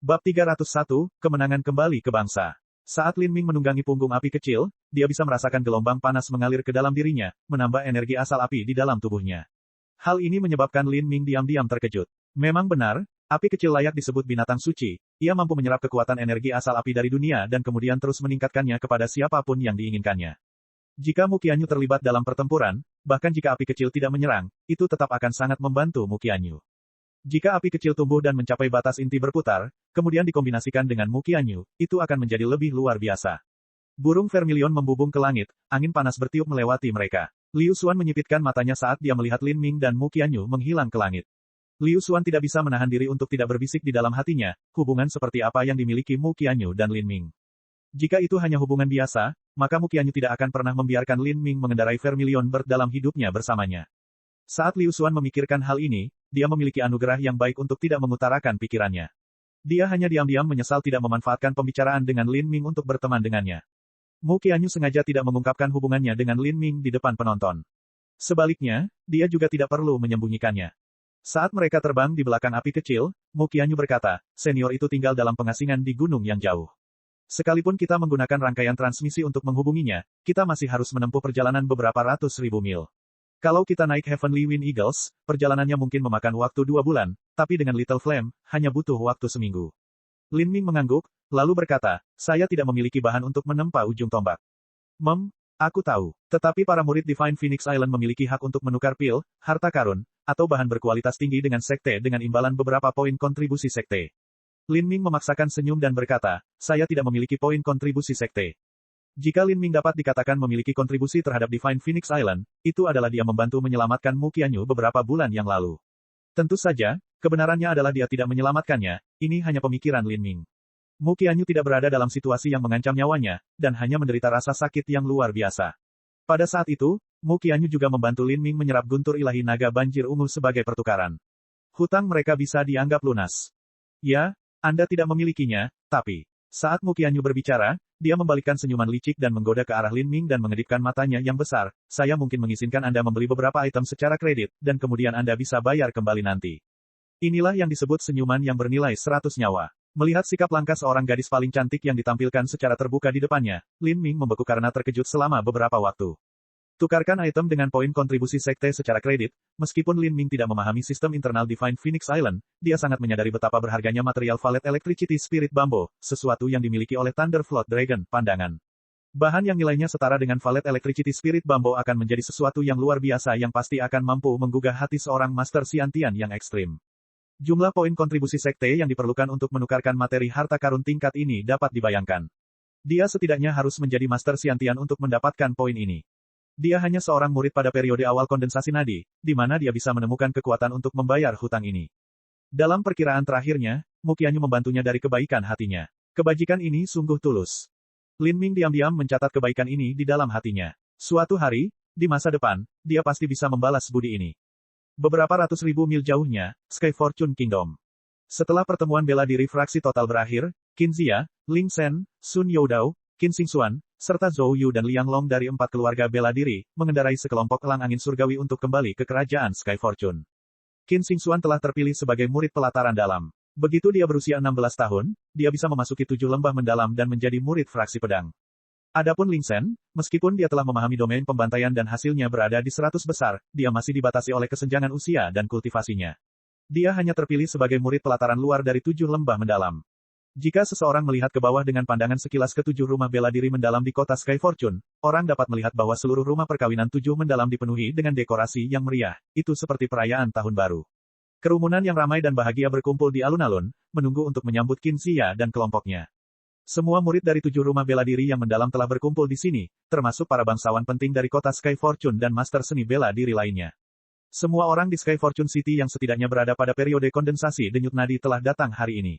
Bab 301, Kemenangan kembali ke bangsa. Saat Lin Ming menunggangi punggung api kecil, dia bisa merasakan gelombang panas mengalir ke dalam dirinya, menambah energi asal api di dalam tubuhnya. Hal ini menyebabkan Lin Ming diam-diam terkejut. Memang benar, api kecil layak disebut binatang suci. Ia mampu menyerap kekuatan energi asal api dari dunia dan kemudian terus meningkatkannya kepada siapapun yang diinginkannya. Jika Mu Qianyu terlibat dalam pertempuran, bahkan jika api kecil tidak menyerang, itu tetap akan sangat membantu Mu Qianyu. Jika api kecil tumbuh dan mencapai batas inti berputar, kemudian dikombinasikan dengan Mu Qianyu, itu akan menjadi lebih luar biasa. Burung vermilion membubung ke langit, angin panas bertiup melewati mereka. Liu Xuan menyipitkan matanya saat dia melihat Lin Ming dan Mu Qianyu menghilang ke langit. Liu Xuan tidak bisa menahan diri untuk tidak berbisik di dalam hatinya, hubungan seperti apa yang dimiliki Mu Qianyu dan Lin Ming. Jika itu hanya hubungan biasa, maka Mu Qianyu tidak akan pernah membiarkan Lin Ming mengendarai Vermilion Bird dalam hidupnya bersamanya. Saat Liu Xuan memikirkan hal ini, dia memiliki anugerah yang baik untuk tidak mengutarakan pikirannya. Dia hanya diam-diam menyesal tidak memanfaatkan pembicaraan dengan Lin Ming untuk berteman dengannya. Mu Qianyu sengaja tidak mengungkapkan hubungannya dengan Lin Ming di depan penonton. Sebaliknya, dia juga tidak perlu menyembunyikannya. Saat mereka terbang di belakang api kecil, Mu Qianyu berkata, senior itu tinggal dalam pengasingan di gunung yang jauh. Sekalipun kita menggunakan rangkaian transmisi untuk menghubunginya, kita masih harus menempuh perjalanan beberapa ratus ribu mil. Kalau kita naik Heavenly Wind Eagles, perjalanannya mungkin memakan waktu 2 bulan, tapi dengan Little Flame, hanya butuh waktu seminggu. Lin Ming mengangguk, lalu berkata, saya tidak memiliki bahan untuk menempa ujung tombak. Aku tahu. Tetapi para murid Divine Phoenix Island memiliki hak untuk menukar pil, harta karun, atau bahan berkualitas tinggi dengan sekte dengan imbalan beberapa poin kontribusi sekte. Lin Ming memaksakan senyum dan berkata, saya tidak memiliki poin kontribusi sekte. Jika Lin Ming dapat dikatakan memiliki kontribusi terhadap Divine Phoenix Island, itu adalah dia membantu menyelamatkan Mu Qianyu beberapa bulan yang lalu. Tentu saja, kebenarannya adalah dia tidak menyelamatkannya, ini hanya pemikiran Lin Ming. Mu Qianyu tidak berada dalam situasi yang mengancam nyawanya, dan hanya menderita rasa sakit yang luar biasa. Pada saat itu, Mu Qianyu juga membantu Lin Ming menyerap guntur ilahi naga banjir ungu sebagai pertukaran. Hutang mereka bisa dianggap lunas. Ya, Anda tidak memilikinya, tapi... Saat Mu Qianyu berbicara, dia membalikkan senyuman licik dan menggoda ke arah Lin Ming dan mengedipkan matanya yang besar, saya mungkin mengizinkan Anda membeli beberapa item secara kredit, dan kemudian Anda bisa bayar kembali nanti. Inilah yang disebut senyuman yang bernilai 100 nyawa. Melihat sikap langka seorang gadis paling cantik yang ditampilkan secara terbuka di depannya, Lin Ming membeku karena terkejut selama beberapa waktu. Tukarkan item dengan poin kontribusi sekte secara kredit, meskipun Lin Ming tidak memahami sistem internal Divine Phoenix Island, dia sangat menyadari betapa berharganya material Valet Electricity Spirit Bambo, sesuatu yang dimiliki oleh Thunderflood Dragon, pandangan. Bahan yang nilainya setara dengan Valet Electricity Spirit Bambo akan menjadi sesuatu yang luar biasa yang pasti akan mampu menggugah hati seorang Master Xiantian yang ekstrim. Jumlah poin kontribusi sekte yang diperlukan untuk menukarkan materi harta karun tingkat ini dapat dibayangkan. Dia setidaknya harus menjadi Master Xiantian untuk mendapatkan poin ini. Dia hanya seorang murid pada periode awal kondensasi nadi, di mana dia bisa menemukan kekuatan untuk membayar hutang ini. Dalam perkiraan terakhirnya, Mu Qianyu membantunya dari kebaikan hatinya. Kebajikan ini sungguh tulus. Lin Ming diam-diam mencatat kebaikan ini di dalam hatinya. Suatu hari, di masa depan, dia pasti bisa membalas budi ini. Beberapa ratus ribu mil jauhnya, Sky Fortune Kingdom. Setelah pertemuan bela diri fraksi total berakhir, Qin Zia, Ling Shen, Sun Youdao, Qin Xingxuan, serta Zhou Yu dan Liang Long dari 4 keluarga bela diri, mengendarai sekelompok elang angin surgawi untuk kembali ke kerajaan Sky Fortune. Qin Xingxuan telah terpilih sebagai murid pelataran dalam. Begitu dia berusia 16 tahun, dia bisa memasuki 7 lembah mendalam dan menjadi murid fraksi pedang. Adapun Ling Shen, meskipun dia telah memahami domain pembantaian dan hasilnya berada di 100 besar, dia masih dibatasi oleh kesenjangan usia dan kultivasinya. Dia hanya terpilih sebagai murid pelataran luar dari 7 lembah mendalam. Jika seseorang melihat ke bawah dengan pandangan sekilas ke 7 rumah bela diri mendalam di kota Sky Fortune, orang dapat melihat bahwa seluruh rumah perkawinan 7 mendalam dipenuhi dengan dekorasi yang meriah. Itu seperti perayaan tahun baru. Kerumunan yang ramai dan bahagia berkumpul di alun-alun, menunggu untuk menyambut Qin Zia dan kelompoknya. Semua murid dari 7 rumah bela diri yang mendalam telah berkumpul di sini, termasuk para bangsawan penting dari kota Sky Fortune dan master seni bela diri lainnya. Semua orang di Sky Fortune City yang setidaknya berada pada periode kondensasi denyut nadi telah datang hari ini.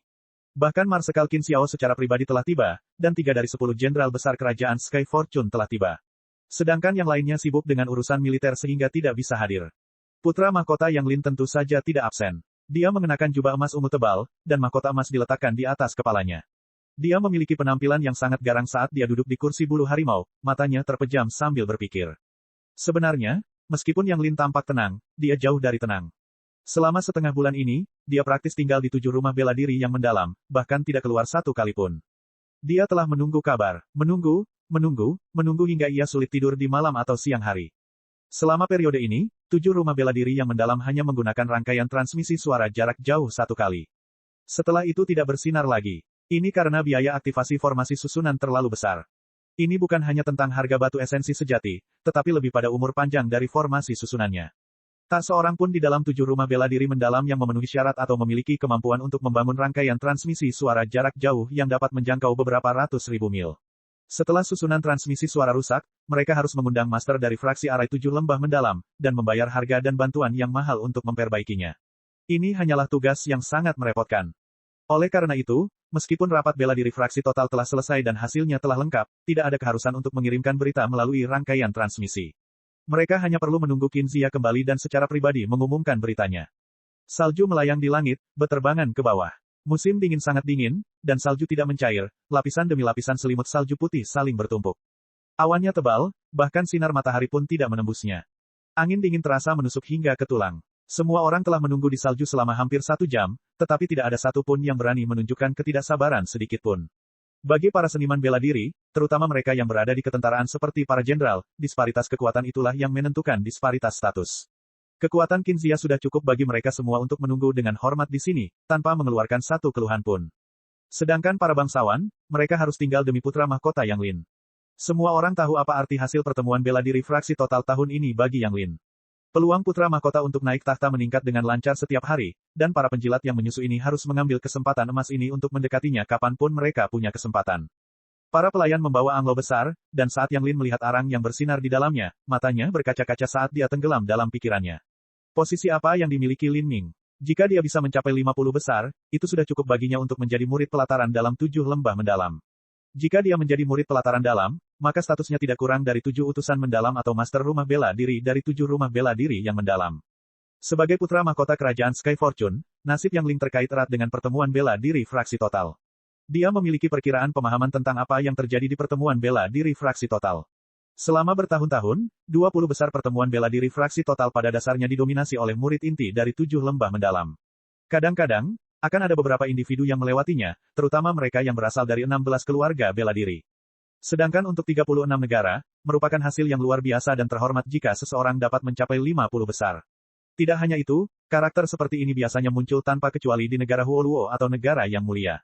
Bahkan Marsekal Qin Xiao secara pribadi telah tiba, dan 3 dari 10 jenderal besar kerajaan Sky Fortune telah tiba. Sedangkan yang lainnya sibuk dengan urusan militer sehingga tidak bisa hadir. Putra mahkota Yang Lin tentu saja tidak absen. Dia mengenakan jubah emas ungu tebal, dan mahkota emas diletakkan di atas kepalanya. Dia memiliki penampilan yang sangat garang saat dia duduk di kursi bulu harimau, matanya terpejam sambil berpikir. Sebenarnya, meskipun Yang Lin tampak tenang, dia jauh dari tenang. Selama setengah bulan ini, dia praktis tinggal di 7 rumah bela diri yang mendalam, bahkan tidak keluar satu kali pun. Dia telah menunggu kabar, menunggu hingga ia sulit tidur di malam atau siang hari. Selama periode ini, 7 rumah bela diri yang mendalam hanya menggunakan rangkaian transmisi suara jarak jauh satu kali. Setelah itu tidak bersinar lagi. Ini karena biaya aktivasi formasi susunan terlalu besar. Ini bukan hanya tentang harga batu esensi sejati, tetapi lebih pada umur panjang dari formasi susunannya. Tak seorang pun di dalam 7 rumah bela diri mendalam yang memenuhi syarat atau memiliki kemampuan untuk membangun rangkaian transmisi suara jarak jauh yang dapat menjangkau beberapa ratus ribu mil. Setelah susunan transmisi suara rusak, mereka harus mengundang master dari fraksi arai 7 lembah mendalam, dan membayar harga dan bantuan yang mahal untuk memperbaikinya. Ini hanyalah tugas yang sangat merepotkan. Oleh karena itu, meskipun rapat bela diri fraksi total telah selesai dan hasilnya telah lengkap, tidak ada keharusan untuk mengirimkan berita melalui rangkaian transmisi. Mereka hanya perlu menunggu Kinzia kembali dan secara pribadi mengumumkan beritanya. Salju melayang di langit, berterbangan ke bawah. Musim dingin sangat dingin, dan salju tidak mencair, lapisan demi lapisan selimut salju putih saling bertumpuk. Awannya tebal, bahkan sinar matahari pun tidak menembusnya. Angin dingin terasa menusuk hingga ke tulang. Semua orang telah menunggu di salju selama hampir 1 jam, tetapi tidak ada satu pun yang berani menunjukkan ketidaksabaran sedikit pun. Bagi para seniman bela diri, terutama mereka yang berada di ketentaraan seperti para jenderal, disparitas kekuatan itulah yang menentukan disparitas status. Kekuatan Kinzia sudah cukup bagi mereka semua untuk menunggu dengan hormat di sini, tanpa mengeluarkan satu keluhan pun. Sedangkan para bangsawan, mereka harus tinggal demi putra mahkota Yang Lin. Semua orang tahu apa arti hasil pertemuan bela diri fraksi total tahun ini bagi Yang Lin. Peluang putra mahkota untuk naik tahta meningkat dengan lancar setiap hari, dan para penjilat yang menyusu ini harus mengambil kesempatan emas ini untuk mendekatinya kapanpun mereka punya kesempatan. Para pelayan membawa anglo besar, dan saat Yang Lin melihat arang yang bersinar di dalamnya, matanya berkaca-kaca saat dia tenggelam dalam pikirannya. Posisi apa yang dimiliki Lin Ming? Jika dia bisa mencapai 50 besar, itu sudah cukup baginya untuk menjadi murid pelataran dalam 7 lembah mendalam. Jika dia menjadi murid pelataran dalam, maka statusnya tidak kurang dari 7 utusan mendalam atau master rumah bela diri dari 7 rumah bela diri yang mendalam. Sebagai putra mahkota kerajaan Sky Fortune, nasib Yang Lin terkait erat dengan pertemuan bela diri fraksi total. Dia memiliki perkiraan pemahaman tentang apa yang terjadi di pertemuan bela diri fraksi total. Selama bertahun-tahun, 20 besar pertemuan bela diri fraksi total pada dasarnya didominasi oleh murid inti dari 7 lembah mendalam. Kadang-kadang, akan ada beberapa individu yang melewatinya, terutama mereka yang berasal dari 16 keluarga bela diri. Sedangkan untuk 36 negara, merupakan hasil yang luar biasa dan terhormat jika seseorang dapat mencapai 50 besar. Tidak hanya itu, karakter seperti ini biasanya muncul tanpa kecuali di negara Huoluo atau negara yang mulia.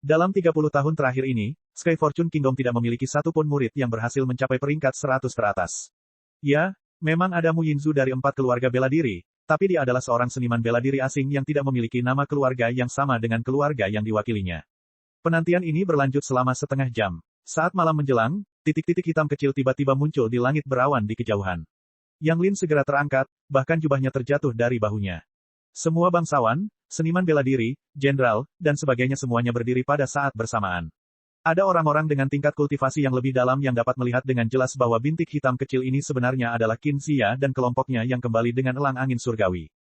Dalam 30 tahun terakhir ini, Sky Fortune Kingdom tidak memiliki satu pun murid yang berhasil mencapai peringkat 100 teratas. Ya, memang ada Mu Yinzu dari 4 keluarga bela diri, tapi dia adalah seorang seniman bela diri asing yang tidak memiliki nama keluarga yang sama dengan keluarga yang diwakilinya. Penantian ini berlanjut selama setengah jam. Saat malam menjelang, titik-titik hitam kecil tiba-tiba muncul di langit berawan di kejauhan. Yang Lin segera terangkat, bahkan jubahnya terjatuh dari bahunya. Semua bangsawan, seniman bela diri, jenderal, dan sebagainya semuanya berdiri pada saat bersamaan. Ada orang-orang dengan tingkat kultivasi yang lebih dalam yang dapat melihat dengan jelas bahwa bintik hitam kecil ini sebenarnya adalah Kinzia dan kelompoknya yang kembali dengan elang angin surgawi.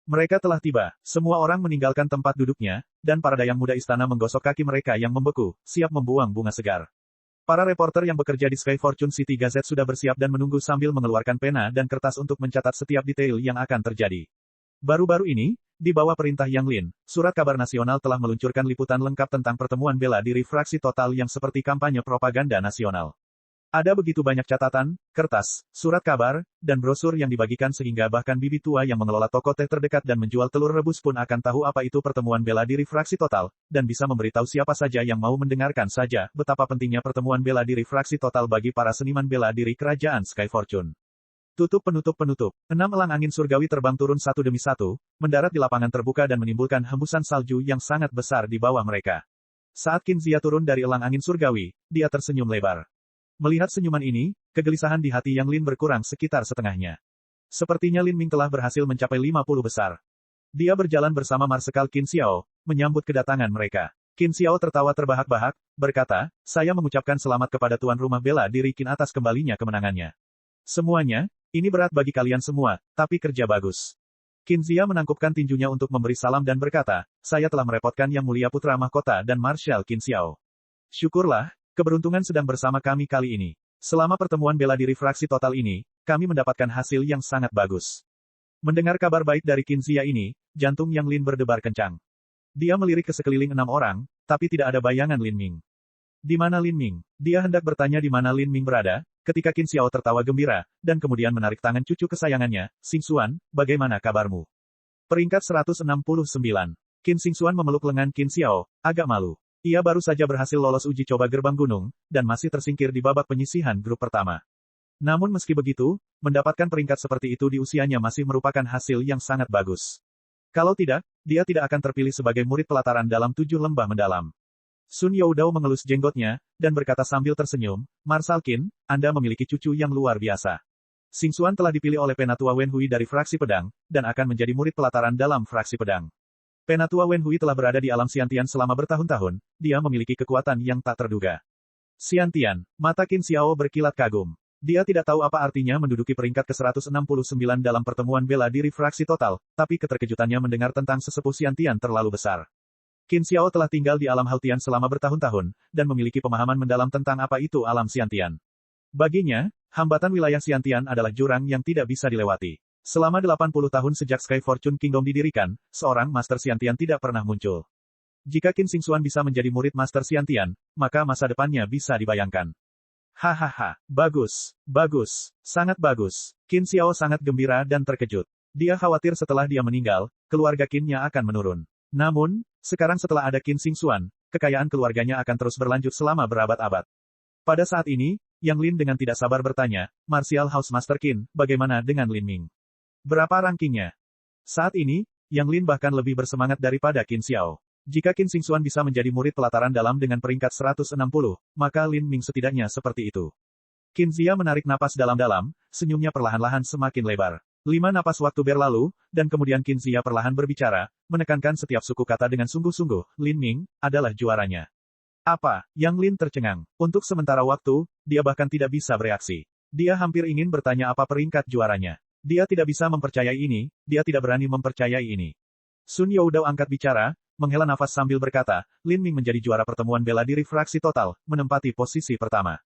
Mereka telah tiba, semua orang meninggalkan tempat duduknya, dan para dayang muda istana menggosok kaki mereka yang membeku, siap membuang bunga segar. Para reporter yang bekerja di Sky Fortune City Gazette sudah bersiap dan menunggu sambil mengeluarkan pena dan kertas untuk mencatat setiap detail yang akan terjadi. Baru-baru ini, di bawah perintah Yang Lin, Surat Kabar Nasional telah meluncurkan liputan lengkap tentang pertemuan bela diri fraksi total yang seperti kampanye propaganda nasional. Ada begitu banyak catatan, kertas, surat kabar, dan brosur yang dibagikan sehingga bahkan bibi tua yang mengelola toko teh terdekat dan menjual telur rebus pun akan tahu apa itu pertemuan bela diri fraksi total, dan bisa memberitahu siapa saja yang mau mendengarkan saja betapa pentingnya pertemuan bela diri fraksi total bagi para seniman bela diri kerajaan Sky Fortune. Tutup penutup. 6 elang angin surgawi terbang turun satu demi satu, mendarat di lapangan terbuka dan menimbulkan hembusan salju yang sangat besar di bawah mereka. Saat Kinzia turun dari elang angin surgawi, dia tersenyum lebar. Melihat senyuman ini, kegelisahan di hati Yang Lin berkurang sekitar setengahnya. Sepertinya Lin Ming telah berhasil mencapai 50 besar. Dia berjalan bersama Marsekal Qin Xiao, menyambut kedatangan mereka. Qin Xiao tertawa terbahak-bahak, berkata, "Saya mengucapkan selamat kepada tuan rumah bela diri Qin atas kembalinya kemenangannya. Semuanya, ini berat bagi kalian semua, tapi kerja bagus." Kinzia menangkupkan tinjunya untuk memberi salam dan berkata, "Saya telah merepotkan Yang Mulia Putra Mahkota dan Marshal Qin Xiao. Syukurlah, keberuntungan sedang bersama kami kali ini. Selama pertemuan bela diri fraksi total ini, kami mendapatkan hasil yang sangat bagus." Mendengar kabar baik dari Qin Zia ini, jantung Yang Lin berdebar kencang. Dia melirik ke sekeliling 6 orang, tapi tidak ada bayangan Lin Ming. Di mana Lin Ming? Dia hendak bertanya di mana Lin Ming berada, ketika Qin Xiao tertawa gembira, dan kemudian menarik tangan cucu kesayangannya, Xingxuan, bagaimana kabarmu? Peringkat 169. Qin Xingxuan memeluk lengan Qin Xiao, agak malu. Ia baru saja berhasil lolos uji coba gerbang gunung, dan masih tersingkir di babak penyisihan grup pertama. Namun meski begitu, mendapatkan peringkat seperti itu di usianya masih merupakan hasil yang sangat bagus. Kalau tidak, dia tidak akan terpilih sebagai murid pelataran dalam 7 lembah mendalam. Sun Youdao mengelus jenggotnya, dan berkata sambil tersenyum, Marshal Qin, Anda memiliki cucu yang luar biasa. Xingxuan telah dipilih oleh Penatua Wen Hui dari fraksi pedang, dan akan menjadi murid pelataran dalam fraksi pedang. Penatua Wen Hui telah berada di alam Xiantian selama bertahun-tahun, dia memiliki kekuatan yang tak terduga. Xiantian, mata Qin Xiao berkilat kagum. Dia tidak tahu apa artinya menduduki peringkat ke-169 dalam pertemuan bela diri fraksi total, tapi keterkejutannya mendengar tentang sesepuh Xiantian terlalu besar. Qin Xiao telah tinggal di alam Haltian selama bertahun-tahun, dan memiliki pemahaman mendalam tentang apa itu alam Xiantian. Baginya, hambatan wilayah Xiantian adalah jurang yang tidak bisa dilewati. Selama 80 tahun sejak Sky Fortune Kingdom didirikan, seorang Master Xiantian tidak pernah muncul. Jika Qin Xingxuan bisa menjadi murid Master Xiantian, maka masa depannya bisa dibayangkan. Hahaha, bagus, bagus, sangat bagus. Qin Xiao sangat gembira dan terkejut. Dia khawatir setelah dia meninggal, keluarga Qin-nya akan menurun. Namun, sekarang setelah ada Qin Xingxuan, kekayaan keluarganya akan terus berlanjut selama berabad-abad. Pada saat ini, Yang Lin dengan tidak sabar bertanya, Martial House Master Qin, bagaimana dengan Lin Ming? Berapa rankingnya? Saat ini, Yang Lin bahkan lebih bersemangat daripada Qin Xiao. Jika Qin Xingxuan bisa menjadi murid pelataran dalam dengan peringkat 160, maka Lin Ming setidaknya seperti itu. Qin Zia menarik napas dalam-dalam, senyumnya perlahan-lahan semakin lebar. 5 napas waktu berlalu, dan kemudian Qin Zia perlahan berbicara, menekankan setiap suku kata dengan sungguh-sungguh, Lin Ming adalah juaranya. Apa? Yang Lin tercengang. Untuk sementara waktu, dia bahkan tidak bisa bereaksi. Dia hampir ingin bertanya apa peringkat juaranya. Dia tidak bisa mempercayai ini, dia tidak berani mempercayai ini. Sun Youdao angkat bicara, menghela nafas sambil berkata, Lin Ming menjadi juara pertemuan bela diri fraksi total, menempati posisi pertama.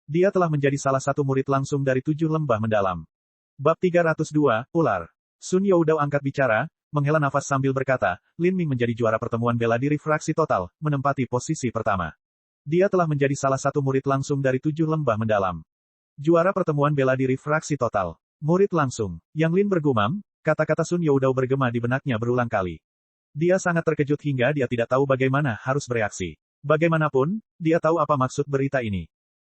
Dia telah menjadi salah satu murid langsung dari 7 lembah mendalam. Bab 302, Ular. Sun Youdao angkat bicara, menghela nafas sambil berkata, Lin Ming menjadi juara pertemuan bela diri fraksi total, menempati posisi pertama. Dia telah menjadi salah satu murid langsung dari 7 lembah mendalam. Juara pertemuan bela diri fraksi total. Murid langsung. Yang Lin bergumam, kata-kata Sun Youdao bergema di benaknya berulang kali. Dia sangat terkejut hingga dia tidak tahu bagaimana harus bereaksi. Bagaimanapun, dia tahu apa maksud berita ini.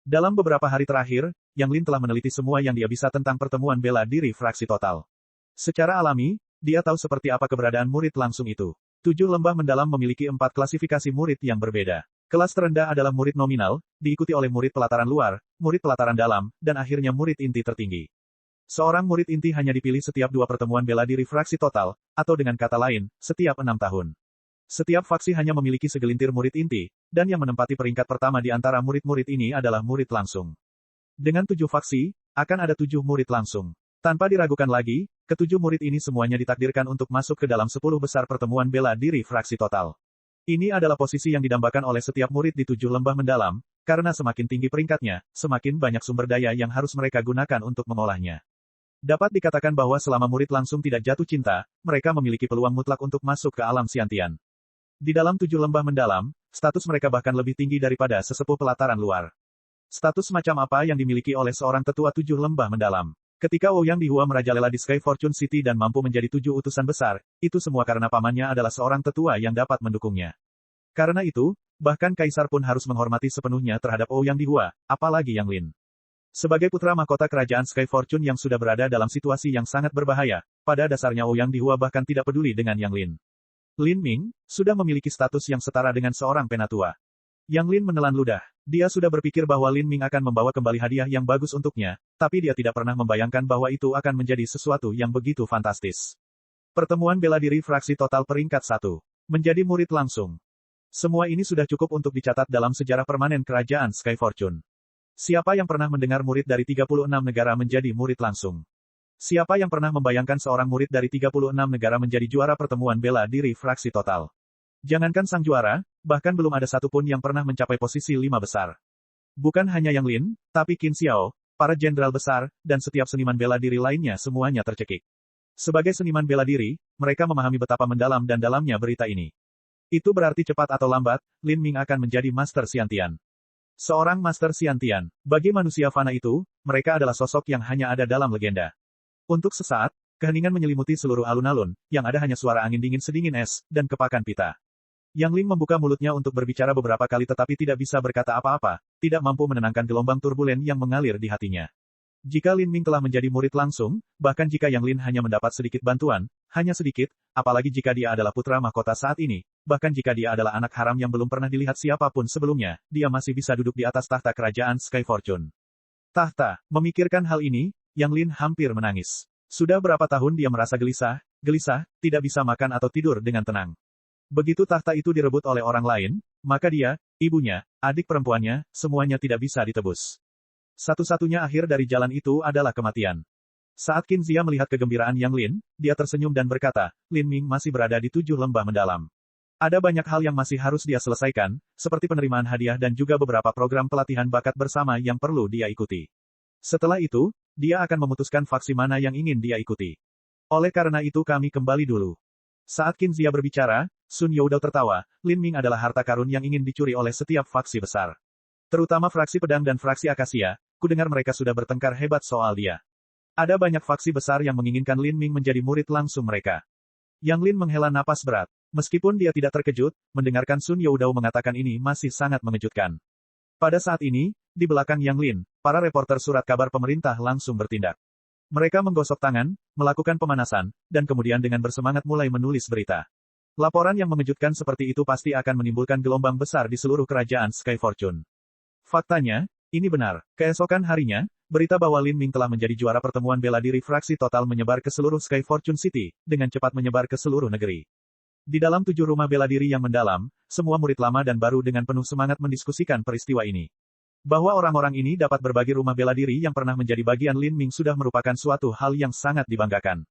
Dalam beberapa hari terakhir, Yang Lin telah meneliti semua yang dia bisa tentang pertemuan bela diri fraksi total. Secara alami, dia tahu seperti apa keberadaan murid langsung itu. 7 lembah mendalam memiliki 4 klasifikasi murid yang berbeda. Kelas terendah adalah murid nominal, diikuti oleh murid pelataran luar, murid pelataran dalam, dan akhirnya murid inti tertinggi. Seorang murid inti hanya dipilih setiap 2 pertemuan bela diri fraksi total, atau dengan kata lain, setiap 6 tahun. Setiap faksi hanya memiliki segelintir murid inti, dan yang menempati peringkat pertama di antara murid-murid ini adalah murid langsung. Dengan 7 faksi, akan ada 7 murid langsung. Tanpa diragukan lagi, ke-7 murid ini semuanya ditakdirkan untuk masuk ke dalam 10 besar pertemuan bela diri fraksi total. Ini adalah posisi yang didambakan oleh setiap murid di 7 lembah mendalam, karena semakin tinggi peringkatnya, semakin banyak sumber daya yang harus mereka gunakan untuk mengolahnya. Dapat dikatakan bahwa selama murid langsung tidak jatuh cinta, mereka memiliki peluang mutlak untuk masuk ke alam Xiantian. Di dalam 7 lembah mendalam, status mereka bahkan lebih tinggi daripada sesepuh pelataran luar. Status macam apa yang dimiliki oleh seorang tetua 7 lembah mendalam? Ketika Ouyang Dihua merajalela di Sky Fortune City dan mampu menjadi 7 utusan besar, itu semua karena pamannya adalah seorang tetua yang dapat mendukungnya. Karena itu, bahkan Kaisar pun harus menghormati sepenuhnya terhadap Ouyang Dihua, apalagi Yang Lin. Sebagai putra mahkota kerajaan Sky Fortune yang sudah berada dalam situasi yang sangat berbahaya, pada dasarnya Ouyang Dihua bahkan tidak peduli dengan Yang Lin. Lin Ming, sudah memiliki status yang setara dengan seorang penatua. Yang Lin menelan ludah. Dia sudah berpikir bahwa Lin Ming akan membawa kembali hadiah yang bagus untuknya, tapi dia tidak pernah membayangkan bahwa itu akan menjadi sesuatu yang begitu fantastis. Pertemuan bela diri fraksi total peringkat 1. Menjadi murid langsung. Semua ini sudah cukup untuk dicatat dalam sejarah permanen kerajaan Sky Fortune. Siapa yang pernah mendengar murid dari 36 negara menjadi murid langsung? Siapa yang pernah membayangkan seorang murid dari 36 negara menjadi juara pertemuan bela diri fraksi total? Jangankan sang juara, bahkan belum ada satupun yang pernah mencapai posisi 5 besar. Bukan hanya Yang Lin, tapi Qin Xiao, para jenderal besar, dan setiap seniman bela diri lainnya semuanya tercekik. Sebagai seniman bela diri, mereka memahami betapa mendalam dan dalamnya berita ini. Itu berarti cepat atau lambat, Lin Ming akan menjadi Master Xiantian. Seorang Master Xiantian, bagi manusia fana itu, mereka adalah sosok yang hanya ada dalam legenda. Untuk sesaat, keheningan menyelimuti seluruh alun-alun, yang ada hanya suara angin dingin sedingin es, dan kepakan pita. Yang Lin membuka mulutnya untuk berbicara beberapa kali tetapi tidak bisa berkata apa-apa, tidak mampu menenangkan gelombang turbulen yang mengalir di hatinya. Jika Lin Ming telah menjadi murid langsung, bahkan jika Yang Lin hanya mendapat sedikit bantuan, hanya sedikit, apalagi jika dia adalah putra mahkota saat ini, bahkan jika dia adalah anak haram yang belum pernah dilihat siapapun sebelumnya, dia masih bisa duduk di atas tahta kerajaan Sky Fortune. Tahta, memikirkan hal ini, Yang Lin hampir menangis. Sudah berapa tahun dia merasa gelisah, tidak bisa makan atau tidur dengan tenang. Begitu tahta itu direbut oleh orang lain, maka dia, ibunya, adik perempuannya, semuanya tidak bisa ditebus. Satu-satunya akhir dari jalan itu adalah kematian. Saat Qin Zia melihat kegembiraan Yang Lin, dia tersenyum dan berkata, Lin Ming masih berada di 7 lembah mendalam. Ada banyak hal yang masih harus dia selesaikan, seperti penerimaan hadiah dan juga beberapa program pelatihan bakat bersama yang perlu dia ikuti. Setelah itu, dia akan memutuskan faksi mana yang ingin dia ikuti. Oleh karena itu kami kembali dulu. Saat Qin Zia berbicara, Sun Youdao tertawa, Lin Ming adalah harta karun yang ingin dicuri oleh setiap faksi besar. Terutama fraksi pedang dan fraksi akasia, kudengar mereka sudah bertengkar hebat soal dia. Ada banyak faksi besar yang menginginkan Lin Ming menjadi murid langsung mereka. Yang Lin menghela napas berat. Meskipun dia tidak terkejut, mendengarkan Sun Youdao mengatakan ini masih sangat mengejutkan. Pada saat ini, di belakang Yang Lin, para reporter surat kabar pemerintah langsung bertindak. Mereka menggosok tangan, melakukan pemanasan, dan kemudian dengan bersemangat mulai menulis berita. Laporan yang mengejutkan seperti itu pasti akan menimbulkan gelombang besar di seluruh kerajaan Sky Fortune. Faktanya, ini benar. Keesokan harinya, berita bahwa Lin Ming telah menjadi juara pertemuan bela diri fraksi total menyebar ke seluruh Sky Fortune City, dengan cepat menyebar ke seluruh negeri. Di dalam 7 rumah bela diri yang mendalam, semua murid lama dan baru dengan penuh semangat mendiskusikan peristiwa ini. Bahwa orang-orang ini dapat berbagi rumah bela diri yang pernah menjadi bagian Lin Ming sudah merupakan suatu hal yang sangat dibanggakan.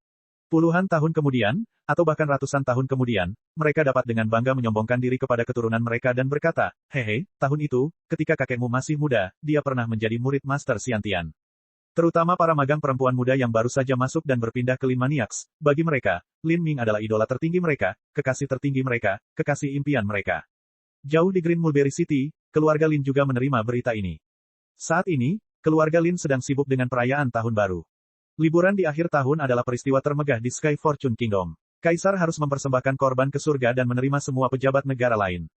Puluhan tahun kemudian, atau bahkan ratusan tahun kemudian, mereka dapat dengan bangga menyombongkan diri kepada keturunan mereka dan berkata, hehe, tahun itu, ketika kakekmu masih muda, dia pernah menjadi murid Master Xiantian. Terutama para magang perempuan muda yang baru saja masuk dan berpindah ke Lin Maniacs, bagi mereka, Lin Ming adalah idola tertinggi mereka, kekasih tertinggi mereka, kekasih impian mereka. Jauh di Green Mulberry City, keluarga Lin juga menerima berita ini. Saat ini, keluarga Lin sedang sibuk dengan perayaan tahun baru. Liburan di akhir tahun adalah peristiwa termegah di Sky Fortune Kingdom. Kaisar harus mempersembahkan korban ke surga dan menerima semua pejabat negara lain.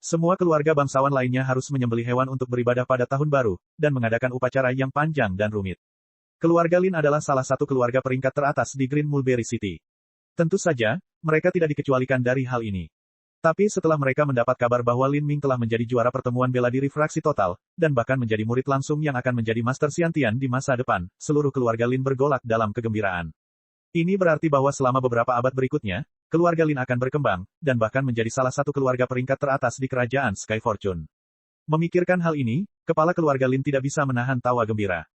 Semua keluarga bangsawan lainnya harus menyembelih hewan untuk beribadah pada tahun baru, dan mengadakan upacara yang panjang dan rumit. Keluarga Lin adalah salah satu keluarga peringkat teratas di Green Mulberry City. Tentu saja, mereka tidak dikecualikan dari hal ini. Tapi setelah mereka mendapat kabar bahwa Lin Ming telah menjadi juara pertemuan bela diri fraksi total, dan bahkan menjadi murid langsung yang akan menjadi Master Xiantian di masa depan, seluruh keluarga Lin bergolak dalam kegembiraan. Ini berarti bahwa selama beberapa abad berikutnya, keluarga Lin akan berkembang, dan bahkan menjadi salah satu keluarga peringkat teratas di kerajaan Sky Fortune. Memikirkan hal ini, kepala keluarga Lin tidak bisa menahan tawa gembira.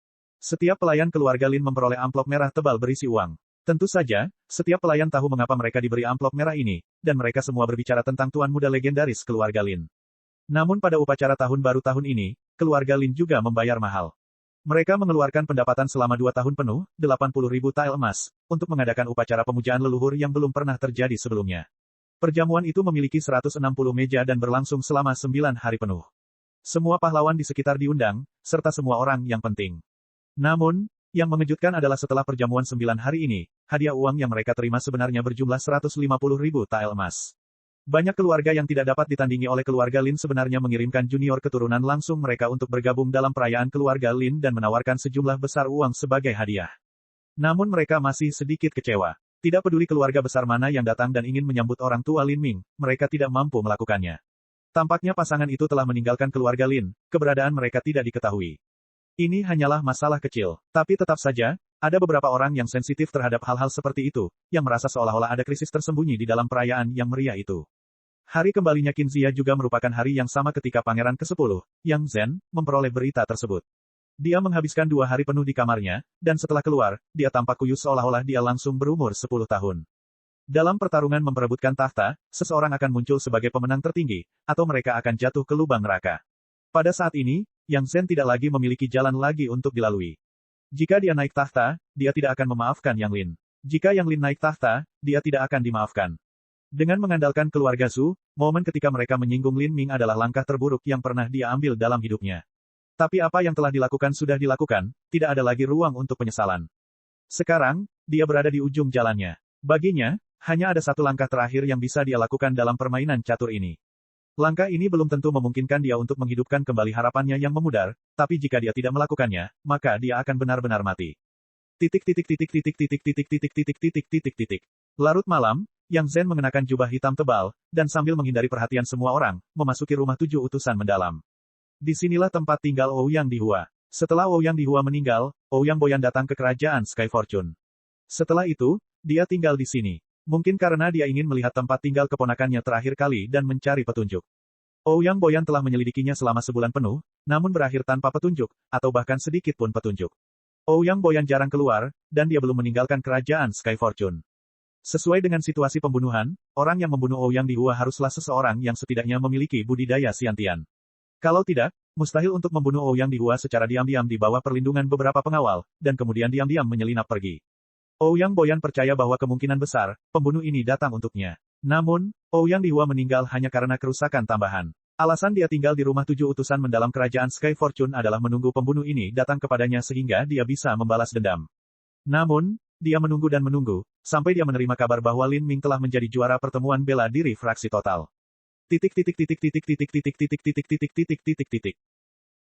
Setiap pelayan keluarga Lin memperoleh amplop merah tebal berisi uang. Tentu saja, setiap pelayan tahu mengapa mereka diberi amplop merah ini, dan mereka semua berbicara tentang tuan muda legendaris keluarga Lin. Namun pada upacara tahun baru tahun ini, keluarga Lin juga membayar mahal. Mereka mengeluarkan pendapatan selama 2 tahun penuh, 80.000 tael emas, untuk mengadakan upacara pemujaan leluhur yang belum pernah terjadi sebelumnya. Perjamuan itu memiliki 160 meja dan berlangsung selama 9 hari penuh. Semua pahlawan di sekitar diundang, serta semua orang yang penting. Namun, yang mengejutkan adalah setelah perjamuan 9 hari ini, hadiah uang yang mereka terima sebenarnya berjumlah 150.000 tael emas. Banyak keluarga yang tidak dapat ditandingi oleh keluarga Lin sebenarnya mengirimkan junior keturunan langsung mereka untuk bergabung dalam perayaan keluarga Lin dan menawarkan sejumlah besar uang sebagai hadiah. Namun mereka masih sedikit kecewa. Tidak peduli keluarga besar mana yang datang dan ingin menyambut orang tua Lin Ming, mereka tidak mampu melakukannya. Tampaknya pasangan itu telah meninggalkan keluarga Lin, keberadaan mereka tidak diketahui. Ini hanyalah masalah kecil. Tapi tetap saja, ada beberapa orang yang sensitif terhadap hal-hal seperti itu, yang merasa seolah-olah ada krisis tersembunyi di dalam perayaan yang meriah itu. Hari kembalinya Qin Zia juga merupakan hari yang sama ketika Pangeran ke-10, Yang Zhen, memperoleh berita tersebut. Dia menghabiskan 2 hari penuh di kamarnya, dan setelah keluar, dia tampak kuyus seolah-olah dia langsung berumur 10 tahun. Dalam pertarungan memperebutkan tahta, seseorang akan muncul sebagai pemenang tertinggi, atau mereka akan jatuh ke lubang neraka. Pada saat ini, Yang Zhen tidak lagi memiliki jalan lagi untuk dilalui. Jika dia naik tahta, dia tidak akan memaafkan Yang Lin. Jika Yang Lin naik tahta, dia tidak akan dimaafkan. Dengan mengandalkan keluarga Zhu, momen ketika mereka menyinggung Lin Ming adalah langkah terburuk yang pernah dia ambil dalam hidupnya. Tapi apa yang telah dilakukan sudah dilakukan, tidak ada lagi ruang untuk penyesalan. Sekarang, dia berada di ujung jalannya. Baginya, hanya ada satu langkah terakhir yang bisa dia lakukan dalam permainan catur ini. Langkah ini belum tentu memungkinkan dia untuk menghidupkan kembali harapannya yang memudar, tapi jika dia tidak melakukannya, maka dia akan benar-benar mati. Larut malam, Yang Zhen mengenakan jubah hitam tebal, dan sambil menghindari perhatian semua orang, memasuki rumah 7 utusan mendalam. Disinilah tempat tinggal Ouyang Dihua. Setelah Ouyang Dihua meninggal, Ouyang Boyan datang ke kerajaan Sky Fortune. Setelah itu, dia tinggal di sini. Mungkin karena dia ingin melihat tempat tinggal keponakannya terakhir kali dan mencari petunjuk. Ouyang Boyan telah menyelidikinya selama sebulan penuh, namun berakhir tanpa petunjuk, atau bahkan sedikit pun petunjuk. Ouyang Boyan jarang keluar, dan dia belum meninggalkan kerajaan Sky Fortune. Sesuai dengan situasi pembunuhan, orang yang membunuh Ouyang Dihua haruslah seseorang yang setidaknya memiliki budidaya Xiantian. Kalau tidak, mustahil untuk membunuh Ouyang Dihua secara diam-diam di bawah perlindungan beberapa pengawal, dan kemudian diam-diam menyelinap pergi. Ouyang Boyan percaya bahwa kemungkinan besar, pembunuh ini datang untuknya. Namun, Ouyang Dihua meninggal hanya karena kerusakan tambahan. Alasan dia tinggal di rumah 7 utusan mendalam kerajaan Sky Fortune adalah menunggu pembunuh ini datang kepadanya sehingga dia bisa membalas dendam. Namun, dia menunggu dan menunggu, sampai dia menerima kabar bahwa Lin Ming telah menjadi juara pertemuan bela diri fraksi total.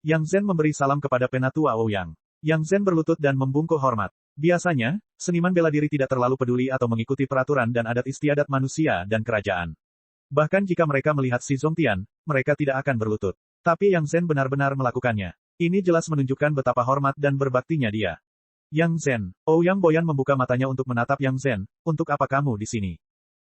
Yang Zhen memberi salam kepada penatua Ouyang. Yang Zhen berlutut dan membungkuk hormat. Biasanya, seniman bela diri tidak terlalu peduli atau mengikuti peraturan dan adat istiadat manusia dan kerajaan. Bahkan jika mereka melihat Si Zongtian, mereka tidak akan berlutut. Tapi Yang Zhen benar-benar melakukannya. Ini jelas menunjukkan betapa hormat dan berbaktinya dia. Yang Zhen, Ouyang Boyan membuka matanya untuk menatap Yang Zhen, untuk apa kamu di sini?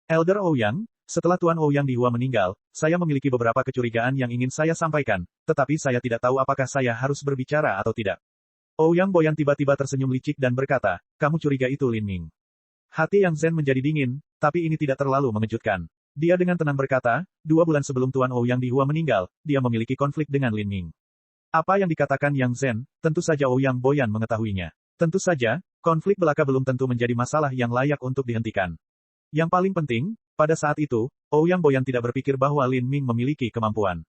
Elder Ouyang, setelah Tuan Ouyang Dihua meninggal, saya memiliki beberapa kecurigaan yang ingin saya sampaikan, tetapi saya tidak tahu apakah saya harus berbicara atau tidak. Ouyang Boyan tiba-tiba tersenyum licik dan berkata, kamu curiga itu Lin Ming. Hati Yang Zhen menjadi dingin, tapi ini tidak terlalu mengejutkan. Dia dengan tenang berkata, 2 bulan sebelum Tuan Ouyang Dihua meninggal, dia memiliki konflik dengan Lin Ming. Apa yang dikatakan Yang Zhen, tentu saja Ouyang Boyan mengetahuinya. Tentu saja, konflik belaka belum tentu menjadi masalah yang layak untuk dihentikan. Yang paling penting, pada saat itu, Ouyang Boyan tidak berpikir bahwa Lin Ming memiliki kemampuan.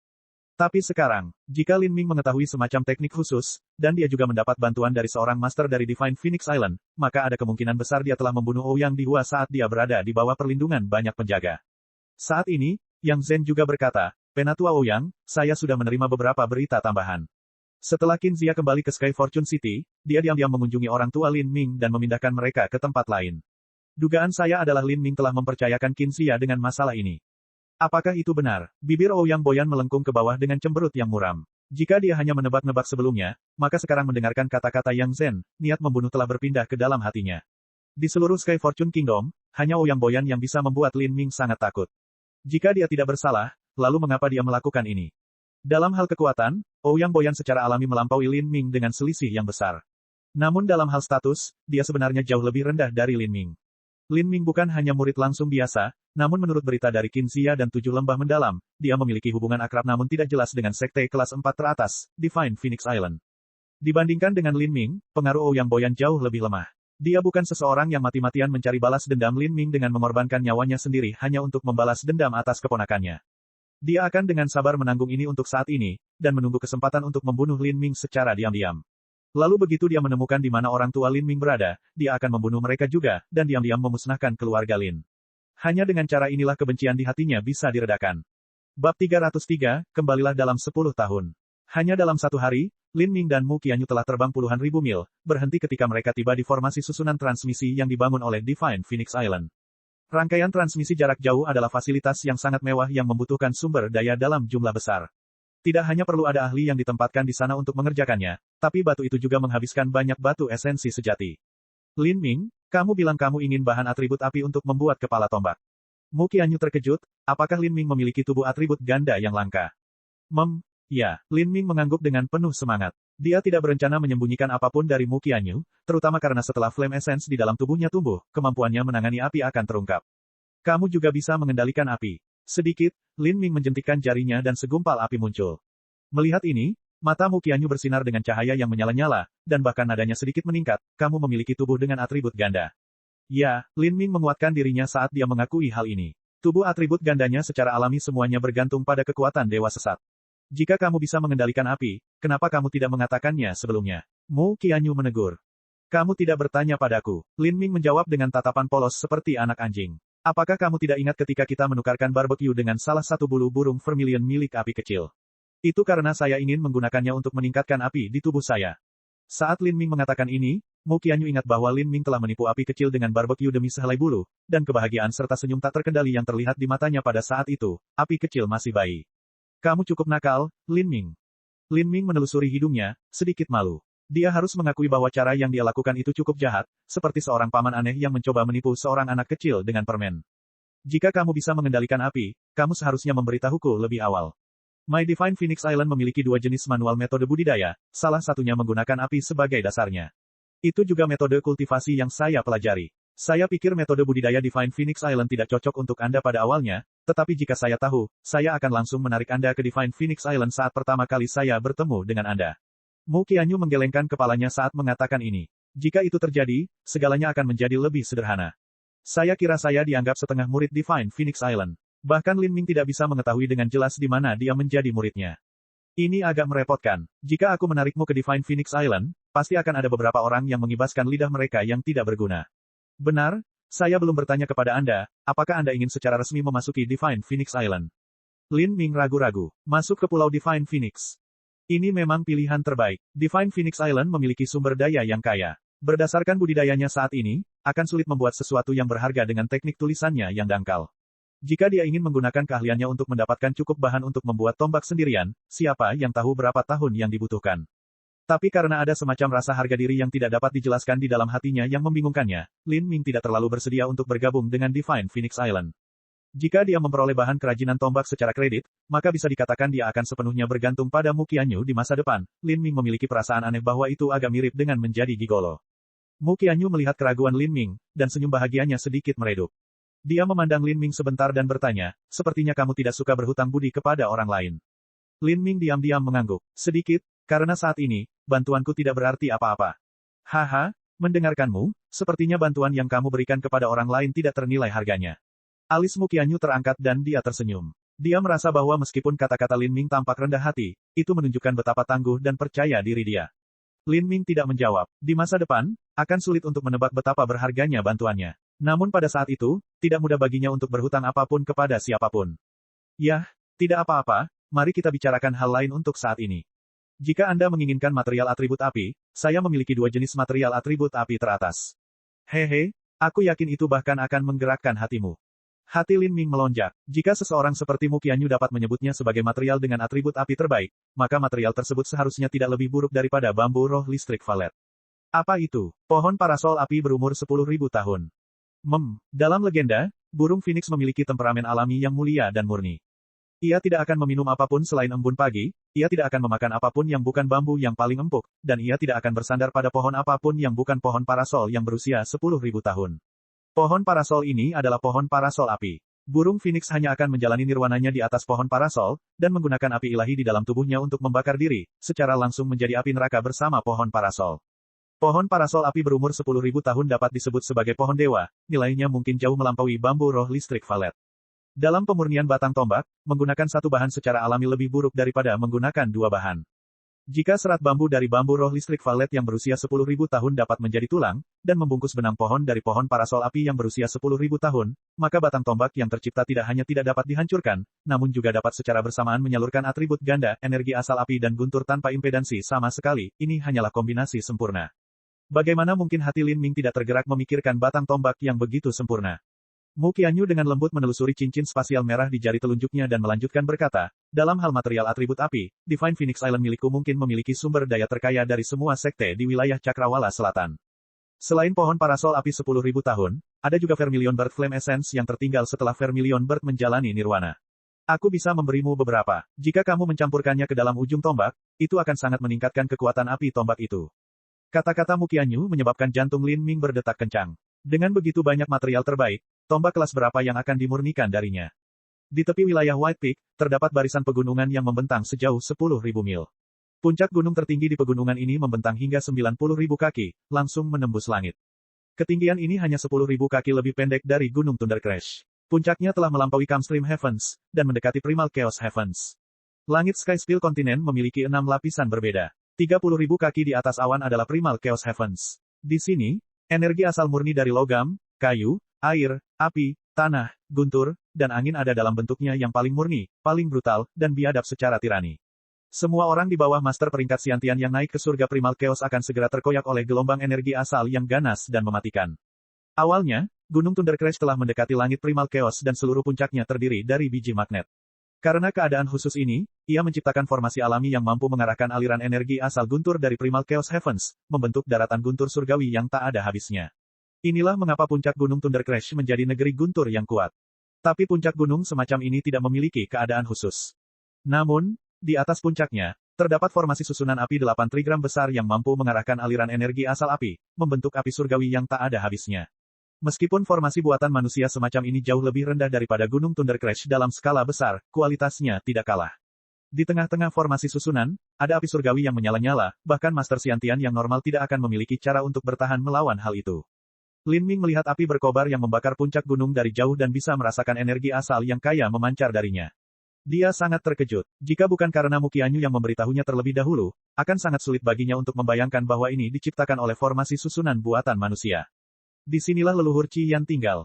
Tapi sekarang, jika Lin Ming mengetahui semacam teknik khusus, dan dia juga mendapat bantuan dari seorang master dari Divine Phoenix Island, maka ada kemungkinan besar dia telah membunuh Ouyang Dihua saat dia berada di bawah perlindungan banyak penjaga. Saat ini, Yang Zhen juga berkata, Penatua Ouyang, saya sudah menerima beberapa berita tambahan. Setelah Qin Zia kembali ke Sky Fortune City, dia diam-diam mengunjungi orang tua Lin Ming dan memindahkan mereka ke tempat lain. Dugaan saya adalah Lin Ming telah mempercayakan Qin Zia dengan masalah ini. Apakah itu benar? Bibir Ouyang Boyan melengkung ke bawah dengan cemberut yang muram. Jika dia hanya menebak-nebak sebelumnya, maka sekarang mendengarkan kata-kata Yang Zhen, niat membunuh telah berpindah ke dalam hatinya. Di seluruh Sky Fortune Kingdom, hanya Ouyang Boyan yang bisa membuat Lin Ming sangat takut. Jika dia tidak bersalah, lalu mengapa dia melakukan ini? Dalam hal kekuatan, Ouyang Boyan secara alami melampaui Lin Ming dengan selisih yang besar. Namun dalam hal status, dia sebenarnya jauh lebih rendah dari Lin Ming. Lin Ming bukan hanya murid langsung biasa, namun menurut berita dari Qin Zia dan 7 lembah mendalam, dia memiliki hubungan akrab namun tidak jelas dengan sekte kelas 4 teratas, Divine Phoenix Island. Dibandingkan dengan Lin Ming, pengaruh Ouyang Boyan jauh lebih lemah. Dia bukan seseorang yang mati-matian mencari balas dendam Lin Ming dengan mengorbankan nyawanya sendiri hanya untuk membalas dendam atas keponakannya. Dia akan dengan sabar menanggung ini untuk saat ini, dan menunggu kesempatan untuk membunuh Lin Ming secara diam-diam. Lalu begitu dia menemukan di mana orang tua Lin Ming berada, dia akan membunuh mereka juga, dan diam-diam memusnahkan keluarga Lin. Hanya dengan cara inilah kebencian di hatinya bisa diredakan. Bab 303, kembalilah dalam 10 tahun. Hanya dalam 1 hari, Lin Ming dan Mu Qianyu telah terbang puluhan ribu mil, berhenti ketika mereka tiba di formasi susunan transmisi yang dibangun oleh Divine Phoenix Island. Rangkaian transmisi jarak jauh adalah fasilitas yang sangat mewah yang membutuhkan sumber daya dalam jumlah besar. Tidak hanya perlu ada ahli yang ditempatkan di sana untuk mengerjakannya, tapi batu itu juga menghabiskan banyak batu esensi sejati. Lin Ming, kamu bilang kamu ingin bahan atribut api untuk membuat kepala tombak. Mu Qianyu terkejut, apakah Lin Ming memiliki tubuh atribut ganda yang langka? Ya, Lin Ming mengangguk dengan penuh semangat. Dia tidak berencana menyembunyikan apapun dari Mu Qianyu, terutama karena setelah Flame Essence di dalam tubuhnya tumbuh, kemampuannya menangani api akan terungkap. Kamu juga bisa mengendalikan api. Sedikit, Lin Ming menjentikkan jarinya dan segumpal api muncul. Melihat ini, mata Mu Qianyu bersinar dengan cahaya yang menyala-nyala, dan bahkan nadanya sedikit meningkat, kamu memiliki tubuh dengan atribut ganda. Ya, Lin Ming menguatkan dirinya saat dia mengakui hal ini. Tubuh atribut gandanya secara alami semuanya bergantung pada kekuatan Dewa Sesat. Jika kamu bisa mengendalikan api, kenapa kamu tidak mengatakannya sebelumnya? Mu Qianyu menegur. Kamu tidak bertanya padaku. Lin Ming menjawab dengan tatapan polos seperti anak anjing. Apakah kamu tidak ingat ketika kita menukarkan barbecue dengan salah satu bulu burung vermilion milik api kecil? Itu karena saya ingin menggunakannya untuk meningkatkan api di tubuh saya. Saat Lin Ming mengatakan ini, Mu Qianyu ingat bahwa Lin Ming telah menipu api kecil dengan barbecue demi sehelai bulu, dan kebahagiaan serta senyum tak terkendali yang terlihat di matanya pada saat itu, api kecil masih bayi. Kamu cukup nakal, Lin Ming. Lin Ming menelusuri hidungnya, sedikit malu. Dia harus mengakui bahwa cara yang dia lakukan itu cukup jahat, seperti seorang paman aneh yang mencoba menipu seorang anak kecil dengan permen. Jika kamu bisa mengendalikan api, kamu seharusnya memberitahuku lebih awal. My Divine Phoenix Island memiliki dua jenis manual metode budidaya, salah satunya menggunakan api sebagai dasarnya. Itu juga metode kultivasi yang saya pelajari. Saya pikir metode budidaya Divine Phoenix Island tidak cocok untuk Anda pada awalnya, tetapi jika saya tahu, saya akan langsung menarik Anda ke Divine Phoenix Island saat pertama kali saya bertemu dengan Anda. Mu Qianyu menggelengkan kepalanya saat mengatakan ini. Jika itu terjadi, segalanya akan menjadi lebih sederhana. Saya kira saya dianggap setengah murid Divine Phoenix Island. Bahkan Lin Ming tidak bisa mengetahui dengan jelas di mana dia menjadi muridnya. Ini agak merepotkan. Jika aku menarikmu ke Divine Phoenix Island, pasti akan ada beberapa orang yang mengibaskan lidah mereka yang tidak berguna. Benar, saya belum bertanya kepada Anda, apakah Anda ingin secara resmi memasuki Divine Phoenix Island? Lin Ming ragu-ragu. Masuk ke Pulau Divine Phoenix. Ini memang pilihan terbaik. Divine Phoenix Island memiliki sumber daya yang kaya. Berdasarkan budidayanya saat ini, akan sulit membuat sesuatu yang berharga dengan teknik tulisannya yang dangkal. Jika dia ingin menggunakan keahliannya untuk mendapatkan cukup bahan untuk membuat tombak sendirian, siapa yang tahu berapa tahun yang dibutuhkan. Tapi karena ada semacam rasa harga diri yang tidak dapat dijelaskan di dalam hatinya yang membingungkannya, Lin Ming tidak terlalu bersedia untuk bergabung dengan Divine Phoenix Island. Jika dia memperoleh bahan kerajinan tombak secara kredit, maka bisa dikatakan dia akan sepenuhnya bergantung pada Mu Qianyu di masa depan. Lin Ming memiliki perasaan aneh bahwa itu agak mirip dengan menjadi gigolo. Mu Qianyu melihat keraguan Lin Ming, dan senyum bahagianya sedikit meredup. Dia memandang Lin Ming sebentar dan bertanya, sepertinya kamu tidak suka berhutang budi kepada orang lain. Lin Ming diam-diam mengangguk. Sedikit, karena saat ini, bantuanku tidak berarti apa-apa. Haha, mendengarkanmu, sepertinya bantuan yang kamu berikan kepada orang lain tidak ternilai harganya. Alis Mu Qianyu terangkat dan dia tersenyum. Dia merasa bahwa meskipun kata-kata Lin Ming tampak rendah hati, itu menunjukkan betapa tangguh dan percaya diri dia. Lin Ming tidak menjawab. Di masa depan, akan sulit untuk menebak betapa berharganya bantuannya. Namun pada saat itu, tidak mudah baginya untuk berhutang apapun kepada siapapun. Yah, tidak apa-apa, mari kita bicarakan hal lain untuk saat ini. Jika Anda menginginkan material atribut api, saya memiliki dua jenis material atribut api teratas. Hehe, aku yakin itu bahkan akan menggerakkan hatimu. Hati Lin Ming melonjak. Jika seseorang seperti Mu Qianyu dapat menyebutnya sebagai material dengan atribut api terbaik, maka material tersebut seharusnya tidak lebih buruk daripada bambu roh listrik valet. Apa itu? Pohon parasol api berumur 10.000 tahun. Dalam legenda, burung Phoenix memiliki temperamen alami yang mulia dan murni. Ia tidak akan meminum apapun selain embun pagi, ia tidak akan memakan apapun yang bukan bambu yang paling empuk, dan ia tidak akan bersandar pada pohon apapun yang bukan pohon parasol yang berusia 10.000 tahun. Pohon parasol ini adalah pohon parasol api. Burung Phoenix hanya akan menjalani nirwananya di atas pohon parasol, dan menggunakan api ilahi di dalam tubuhnya untuk membakar diri, secara langsung menjadi api neraka bersama pohon parasol. Pohon parasol api berumur 10.000 tahun dapat disebut sebagai pohon dewa, nilainya mungkin jauh melampaui bambu roh listrik valet. Dalam pemurnian batang tombak, menggunakan satu bahan secara alami lebih buruk daripada menggunakan dua bahan. Jika serat bambu dari bambu roh listrik valet yang berusia 10.000 tahun dapat menjadi tulang, dan membungkus benang pohon dari pohon parasol api yang berusia 10.000 tahun, maka batang tombak yang tercipta tidak hanya tidak dapat dihancurkan, namun juga dapat secara bersamaan menyalurkan atribut ganda, energi asal api dan guntur tanpa impedansi sama sekali. Ini hanyalah kombinasi sempurna. Bagaimana mungkin hati Lin Ming tidak tergerak memikirkan batang tombak yang begitu sempurna? Mu Qianyu dengan lembut menelusuri cincin spasial merah di jari telunjuknya dan melanjutkan berkata, dalam hal material atribut api, Divine Phoenix Island milikku mungkin memiliki sumber daya terkaya dari semua sekte di wilayah Cakrawala Selatan. Selain pohon parasol api 10.000 tahun, ada juga Vermilion Bird Flame Essence yang tertinggal setelah Vermilion Bird menjalani nirwana. Aku bisa memberimu beberapa. Jika kamu mencampurkannya ke dalam ujung tombak, itu akan sangat meningkatkan kekuatan api tombak itu. Kata-kata Mu Qianyu menyebabkan jantung Lin Ming berdetak kencang. Dengan begitu banyak material terbaik, tombak kelas berapa yang akan dimurnikan darinya? Di tepi wilayah White Peak, terdapat barisan pegunungan yang membentang sejauh 10.000 mil. Puncak gunung tertinggi di pegunungan ini membentang hingga 90.000 kaki, langsung menembus langit. Ketinggian ini hanya 10.000 kaki lebih pendek dari Gunung Thunder Crash. Puncaknya telah melampaui Calmstream Heavens, dan mendekati Primal Chaos Heavens. Langit Sky Steel Continent memiliki 6 lapisan berbeda. 30.000 kaki di atas awan adalah Primal Chaos Heavens. Di sini, energi asal murni dari logam, kayu, air, api, tanah, guntur, dan angin ada dalam bentuknya yang paling murni, paling brutal, dan biadab secara tirani. Semua orang di bawah master peringkat Xiantian yang naik ke surga Primal Chaos akan segera terkoyak oleh gelombang energi asal yang ganas dan mematikan. Awalnya, Gunung Thunder Crash telah mendekati langit Primal Chaos dan seluruh puncaknya terdiri dari biji magnet. Karena keadaan khusus ini, ia menciptakan formasi alami yang mampu mengarahkan aliran energi asal guntur dari Primal Chaos Heavens, membentuk daratan guntur surgawi yang tak ada habisnya. Inilah mengapa puncak Gunung Thunder Crash menjadi negeri guntur yang kuat. Tapi puncak gunung semacam ini tidak memiliki keadaan khusus. Namun, di atas puncaknya, terdapat formasi susunan api 8 trigram besar yang mampu mengarahkan aliran energi asal api, membentuk api surgawi yang tak ada habisnya. Meskipun formasi buatan manusia semacam ini jauh lebih rendah daripada Gunung Thunder Crash dalam skala besar, kualitasnya tidak kalah. Di tengah-tengah formasi susunan, ada api surgawi yang menyala-nyala, bahkan Master Xiantian yang normal tidak akan memiliki cara untuk bertahan melawan hal itu. Lin Ming melihat api berkobar yang membakar puncak gunung dari jauh dan bisa merasakan energi asal yang kaya memancar darinya. Dia sangat terkejut. Jika bukan karena Muqianyu yang memberitahunya terlebih dahulu, akan sangat sulit baginya untuk membayangkan bahwa ini diciptakan oleh formasi susunan buatan manusia. Disinilah leluhur Qi Yan tinggal.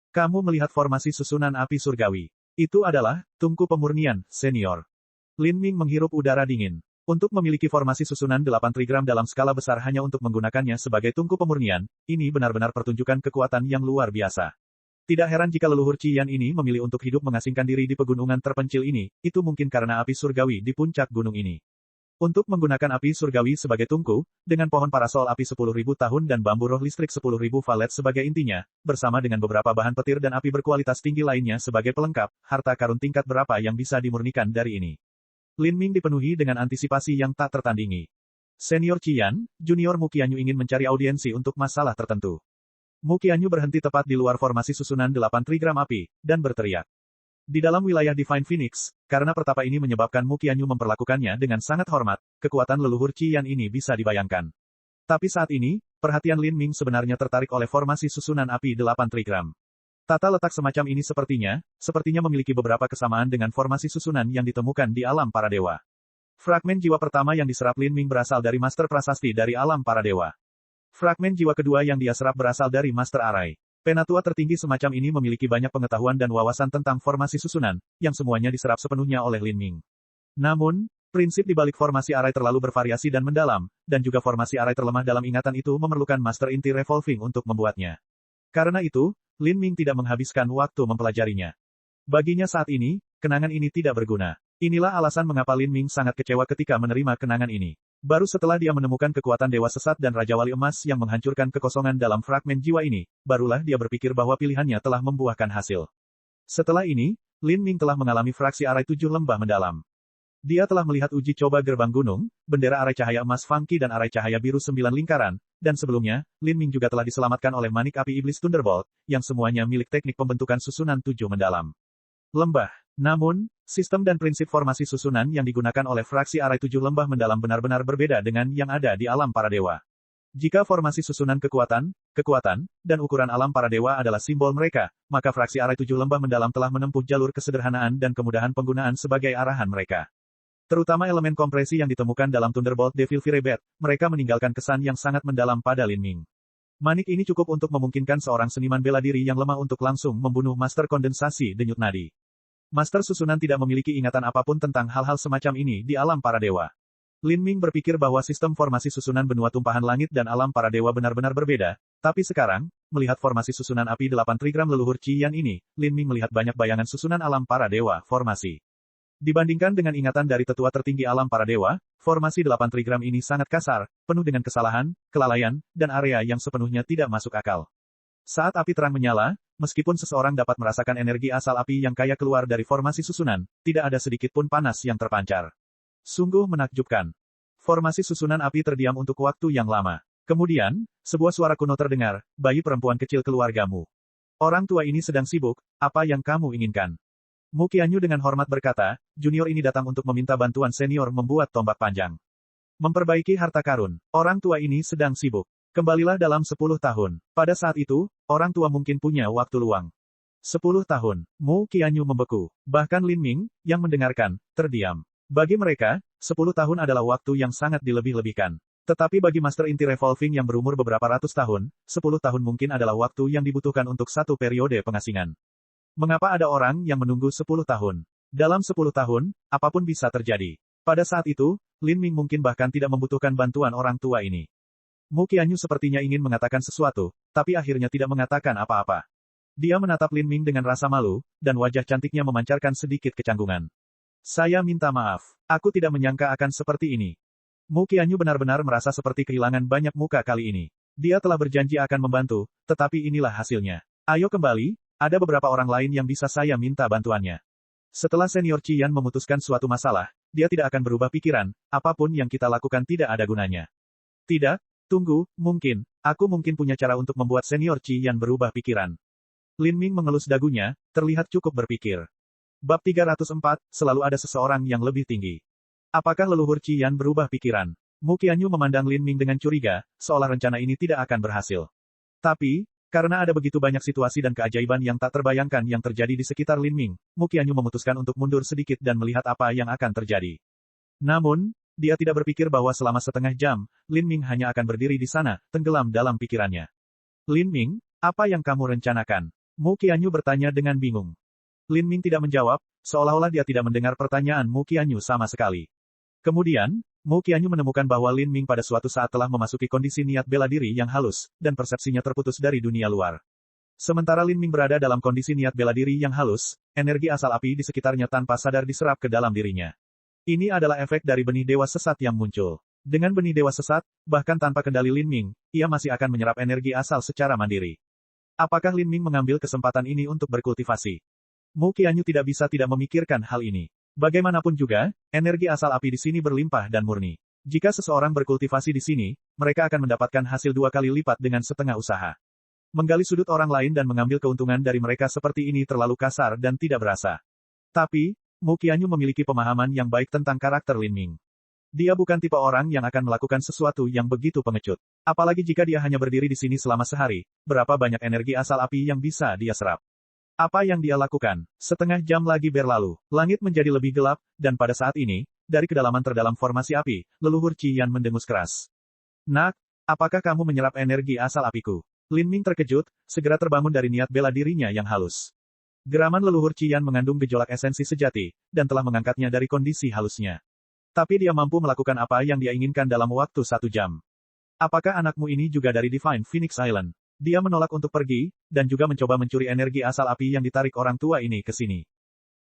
Kamu melihat formasi susunan api surgawi. Itu adalah tungku pemurnian, senior. Lin Ming menghirup udara dingin. Untuk memiliki formasi susunan 8 trigram dalam skala besar hanya untuk menggunakannya sebagai tungku pemurnian, ini benar-benar pertunjukan kekuatan yang luar biasa. Tidak heran jika leluhur Qi Yan ini memilih untuk hidup mengasingkan diri di pegunungan terpencil ini, itu mungkin karena api surgawi di puncak gunung ini. Untuk menggunakan api surgawi sebagai tungku, dengan pohon parasol api 10.000 tahun dan bambu roh listrik 10.000 valet sebagai intinya, bersama dengan beberapa bahan petir dan api berkualitas tinggi lainnya sebagai pelengkap, harta karun tingkat berapa yang bisa dimurnikan dari ini? Lin Ming dipenuhi dengan antisipasi yang tak tertandingi. Senior Qi Yan, Junior Muqianyu ingin mencari audiensi untuk masalah tertentu. Muqianyu berhenti tepat di luar formasi susunan 8 trigram api, dan berteriak. Di dalam wilayah Divine Phoenix, karena pertapa ini menyebabkan Muqianyu memperlakukannya dengan sangat hormat, kekuatan leluhur Qi Yan ini bisa dibayangkan. Tapi saat ini, perhatian Lin Ming sebenarnya tertarik oleh formasi susunan api 8 trigram. Tata letak semacam ini sepertinya memiliki beberapa kesamaan dengan formasi susunan yang ditemukan di alam para dewa. Fragmen jiwa pertama yang diserap Lin Ming berasal dari Master Prasasti dari alam para dewa. Fragmen jiwa kedua yang dia serap berasal dari Master Arai. Penatua tertinggi semacam ini memiliki banyak pengetahuan dan wawasan tentang formasi susunan, yang semuanya diserap sepenuhnya oleh Lin Ming. Namun, prinsip di balik formasi Arai terlalu bervariasi dan mendalam, dan juga formasi Arai terlemah dalam ingatan itu memerlukan Master Inti Revolving untuk membuatnya. Karena itu, Lin Ming tidak menghabiskan waktu mempelajarinya. Baginya saat ini, kenangan ini tidak berguna. Inilah alasan mengapa Lin Ming sangat kecewa ketika menerima kenangan ini. Baru setelah dia menemukan kekuatan Dewa Sesat dan Raja Wali Emas yang menghancurkan kekosongan dalam fragmen jiwa ini, barulah dia berpikir bahwa pilihannya telah membuahkan hasil. Setelah ini, Lin Ming telah mengalami fraksi Arai 7 lembah mendalam. Dia telah melihat uji coba gerbang gunung, bendera Arai Cahaya Emas Funky dan Arai Cahaya Biru 9 lingkaran, dan sebelumnya, Lin Ming juga telah diselamatkan oleh Manik Api Iblis Thunderbolt, yang semuanya milik teknik pembentukan susunan 7 mendalam. Lembah. Namun, sistem dan prinsip formasi susunan yang digunakan oleh fraksi Arai 7 lembah mendalam benar-benar berbeda dengan yang ada di alam para dewa. Jika formasi susunan kekuatan, dan ukuran alam para dewa adalah simbol mereka, maka fraksi Arai 7 lembah mendalam telah menempuh jalur kesederhanaan dan kemudahan penggunaan sebagai arahan mereka. Terutama elemen kompresi yang ditemukan dalam Thunderbolt Devil Firebird, mereka meninggalkan kesan yang sangat mendalam pada Lin Ming. Manik ini cukup untuk memungkinkan seorang seniman bela diri yang lemah untuk langsung membunuh Master Kondensasi Denyut Nadi. Master susunan tidak memiliki ingatan apapun tentang hal-hal semacam ini di alam para dewa. Lin Ming berpikir bahwa sistem formasi susunan benua tumpahan langit dan alam para dewa benar-benar berbeda, tapi sekarang, melihat formasi susunan api 8 trigram leluhur Qi Yan ini, Lin Ming melihat banyak bayangan susunan alam para dewa formasi. Dibandingkan dengan ingatan dari tetua tertinggi alam para dewa, formasi 8 trigram ini sangat kasar, penuh dengan kesalahan, kelalaian, dan area yang sepenuhnya tidak masuk akal. Saat api terang menyala, meskipun seseorang dapat merasakan energi asal api yang kaya keluar dari formasi susunan, tidak ada sedikit pun panas yang terpancar. Sungguh menakjubkan. Formasi susunan api terdiam untuk waktu yang lama. Kemudian, sebuah suara kuno terdengar, bayi perempuan kecil keluargamu. Orang tua ini sedang sibuk, apa yang kamu inginkan? Muqianyu dengan hormat berkata, junior ini datang untuk meminta bantuan senior membuat tombak panjang. Memperbaiki harta karun, orang tua ini sedang sibuk. Kembalilah dalam 10 tahun. Pada saat itu, orang tua mungkin punya waktu luang. 10 tahun. Mu Qianyu membeku. Bahkan Lin Ming, yang mendengarkan, terdiam. Bagi mereka, 10 tahun adalah waktu yang sangat dilebih-lebihkan. Tetapi bagi Master Inti Revolving yang berumur beberapa ratus tahun, 10 tahun mungkin adalah waktu yang dibutuhkan untuk satu periode pengasingan. Mengapa ada orang yang menunggu 10 tahun? Dalam 10 tahun, apapun bisa terjadi. Pada saat itu, Lin Ming mungkin bahkan tidak membutuhkan bantuan orang tua ini. Mu Qianyu sepertinya ingin mengatakan sesuatu, tapi akhirnya tidak mengatakan apa-apa. Dia menatap Lin Ming dengan rasa malu, dan wajah cantiknya memancarkan sedikit kecanggungan. Saya minta maaf. Aku tidak menyangka akan seperti ini. Mu Qianyu benar-benar merasa seperti kehilangan banyak muka kali ini. Dia telah berjanji akan membantu, tetapi inilah hasilnya. Ayo kembali, ada beberapa orang lain yang bisa saya minta bantuannya. Setelah Senior Qian memutuskan suatu masalah, dia tidak akan berubah pikiran, apapun yang kita lakukan tidak ada gunanya. Tidak, tunggu, aku mungkin punya cara untuk membuat Senior Qian berubah pikiran. Lin Ming mengelus dagunya, terlihat cukup berpikir. Bab 304, selalu ada seseorang yang lebih tinggi. Apakah leluhur Qian berubah pikiran? Mu Qianyu memandang Lin Ming dengan curiga, seolah rencana ini tidak akan berhasil. Tapi, karena ada begitu banyak situasi dan keajaiban yang tak terbayangkan yang terjadi di sekitar Lin Ming, Mu Qianyu memutuskan untuk mundur sedikit dan melihat apa yang akan terjadi. Namun, dia tidak berpikir bahwa selama setengah jam, Lin Ming hanya akan berdiri di sana, tenggelam dalam pikirannya. Lin Ming, apa yang kamu rencanakan? Mu Qianyu bertanya dengan bingung. Lin Ming tidak menjawab, seolah-olah dia tidak mendengar pertanyaan Mu Qianyu sama sekali. Kemudian, Mu Qianyu menemukan bahwa Lin Ming pada suatu saat telah memasuki kondisi niat bela diri yang halus, dan persepsinya terputus dari dunia luar. Sementara Lin Ming berada dalam kondisi niat bela diri yang halus, energi asal api di sekitarnya tanpa sadar diserap ke dalam dirinya. Ini adalah efek dari benih dewa sesat yang muncul. Dengan benih dewa sesat, bahkan tanpa kendali Lin Ming, ia masih akan menyerap energi asal secara mandiri. Apakah Lin Ming mengambil kesempatan ini untuk berkultivasi? Mu Qianyu tidak bisa tidak memikirkan hal ini. Bagaimanapun juga, energi asal api di sini berlimpah dan murni. Jika seseorang berkultivasi di sini, mereka akan mendapatkan hasil 2 kali lipat dengan setengah usaha. Menggali sudut orang lain dan mengambil keuntungan dari mereka seperti ini terlalu kasar dan tidak berasa. Tapi, Mu Qianyu memiliki pemahaman yang baik tentang karakter Lin Ming. Dia bukan tipe orang yang akan melakukan sesuatu yang begitu pengecut. Apalagi jika dia hanya berdiri di sini selama sehari, berapa banyak energi asal api yang bisa dia serap. Apa yang dia lakukan? Setengah jam lagi berlalu, langit menjadi lebih gelap, dan pada saat ini, dari kedalaman terdalam formasi api, leluhur Qian mendengus keras. Nak, apakah kamu menyerap energi asal apiku? Lin Ming terkejut, segera terbangun dari niat bela dirinya yang halus. Geraman leluhur Qian mengandung gejolak esensi sejati, dan telah mengangkatnya dari kondisi halusnya. Tapi dia mampu melakukan apa yang dia inginkan dalam waktu 1 jam. Apakah anakmu ini juga dari Divine Phoenix Island? Dia menolak untuk pergi, dan juga mencoba mencuri energi asal api yang ditarik orang tua ini ke sini.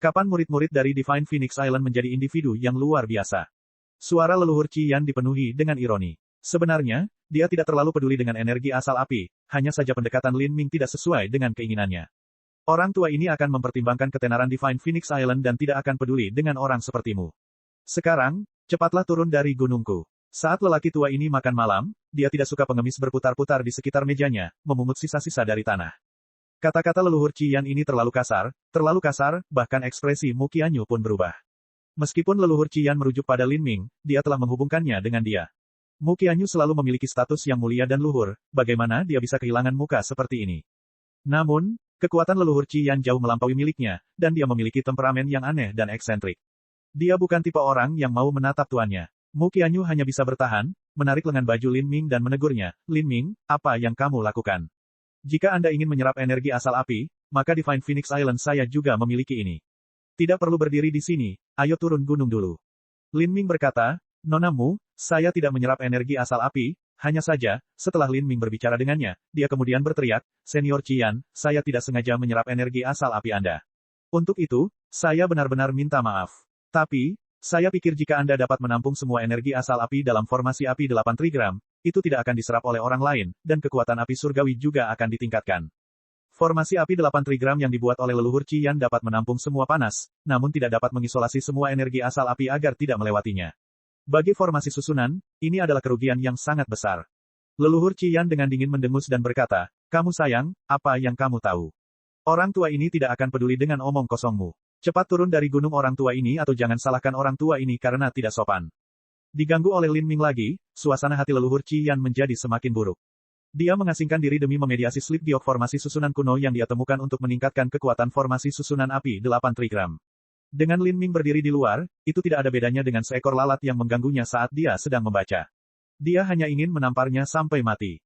Kapan murid-murid dari Divine Phoenix Island menjadi individu yang luar biasa? Suara leluhur Qian dipenuhi dengan ironi. Sebenarnya, dia tidak terlalu peduli dengan energi asal api, hanya saja pendekatan Lin Ming tidak sesuai dengan keinginannya. Orang tua ini akan mempertimbangkan ketenaran Divine Phoenix Island dan tidak akan peduli dengan orang sepertimu. Sekarang, cepatlah turun dari gunungku. Saat lelaki tua ini makan malam, dia tidak suka pengemis berputar-putar di sekitar mejanya, memungut sisa-sisa dari tanah. Kata-kata leluhur Qian ini terlalu kasar, bahkan ekspresi Mu Qianyu pun berubah. Meskipun leluhur Qian merujuk pada Lin Ming, dia telah menghubungkannya dengan dia. Mu Qianyu selalu memiliki status yang mulia dan luhur, bagaimana dia bisa kehilangan muka seperti ini? Namun, kekuatan leluhur Qian jauh melampaui miliknya, dan dia memiliki temperamen yang aneh dan eksentrik. Dia bukan tipe orang yang mau menatap tuannya. Mu Qianyu hanya bisa bertahan, menarik lengan baju Lin Ming dan menegurnya, Lin Ming, apa yang kamu lakukan? Jika Anda ingin menyerap energi asal api, maka Divine Phoenix Island saya juga memiliki ini. Tidak perlu berdiri di sini, ayo turun gunung dulu. Lin Ming berkata, Nona Mu, saya tidak menyerap energi asal api, hanya saja, setelah Lin Ming berbicara dengannya, dia kemudian berteriak, Senior Qian, saya tidak sengaja menyerap energi asal api Anda. Untuk itu, saya benar-benar minta maaf. Tapi, saya pikir jika Anda dapat menampung semua energi asal api dalam formasi api 8 trigram, itu tidak akan diserap oleh orang lain, dan kekuatan api surgawi juga akan ditingkatkan. Formasi api 8 trigram yang dibuat oleh leluhur Qian dapat menampung semua panas, namun tidak dapat mengisolasi semua energi asal api agar tidak melewatinya. Bagi formasi susunan, ini adalah kerugian yang sangat besar. Leluhur Qian dengan dingin mendengus dan berkata, kamu sayang, apa yang kamu tahu? Orang tua ini tidak akan peduli dengan omong kosongmu. Cepat turun dari gunung orang tua ini atau jangan salahkan orang tua ini karena tidak sopan. Diganggu oleh Lin Ming lagi, suasana hati leluhur Qian menjadi semakin buruk. Dia mengasingkan diri demi memediasi slip giok formasi susunan kuno yang dia temukan untuk meningkatkan kekuatan formasi susunan api 8 trigram. Dengan Lin Ming berdiri di luar, itu tidak ada bedanya dengan seekor lalat yang mengganggunya saat dia sedang membaca. Dia hanya ingin menamparnya sampai mati.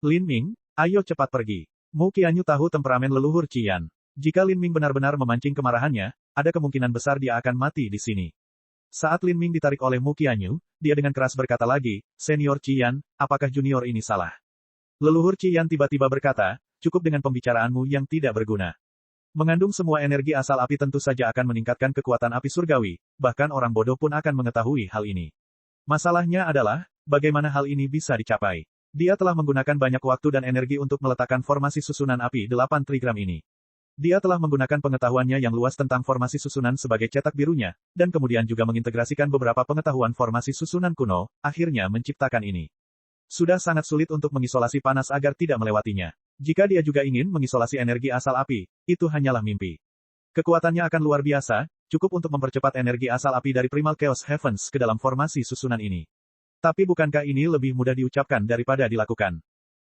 Lin Ming, ayo cepat pergi. Mu Qianyu tahu temperamen leluhur Qian. Jika Lin Ming benar-benar memancing kemarahannya, ada kemungkinan besar dia akan mati di sini. Saat Lin Ming ditarik oleh Mu Qianyu, dia dengan keras berkata lagi, Senior Qian, apakah junior ini salah? Leluhur Qian tiba-tiba berkata, cukup dengan pembicaraanmu yang tidak berguna. Mengandung semua energi asal api tentu saja akan meningkatkan kekuatan api surgawi, bahkan orang bodoh pun akan mengetahui hal ini. Masalahnya adalah, bagaimana hal ini bisa dicapai? Dia telah menggunakan banyak waktu dan energi untuk meletakkan formasi susunan api 8 trigram ini. Dia telah menggunakan pengetahuannya yang luas tentang formasi susunan sebagai cetak birunya, dan kemudian juga mengintegrasikan beberapa pengetahuan formasi susunan kuno, akhirnya menciptakan ini. Sudah sangat sulit untuk mengisolasi panas agar tidak melewatinya. Jika dia juga ingin mengisolasi energi asal api, itu hanyalah mimpi. Kekuatannya akan luar biasa, cukup untuk mempercepat energi asal api dari Primal Chaos Heavens ke dalam formasi susunan ini. Tapi bukankah ini lebih mudah diucapkan daripada dilakukan?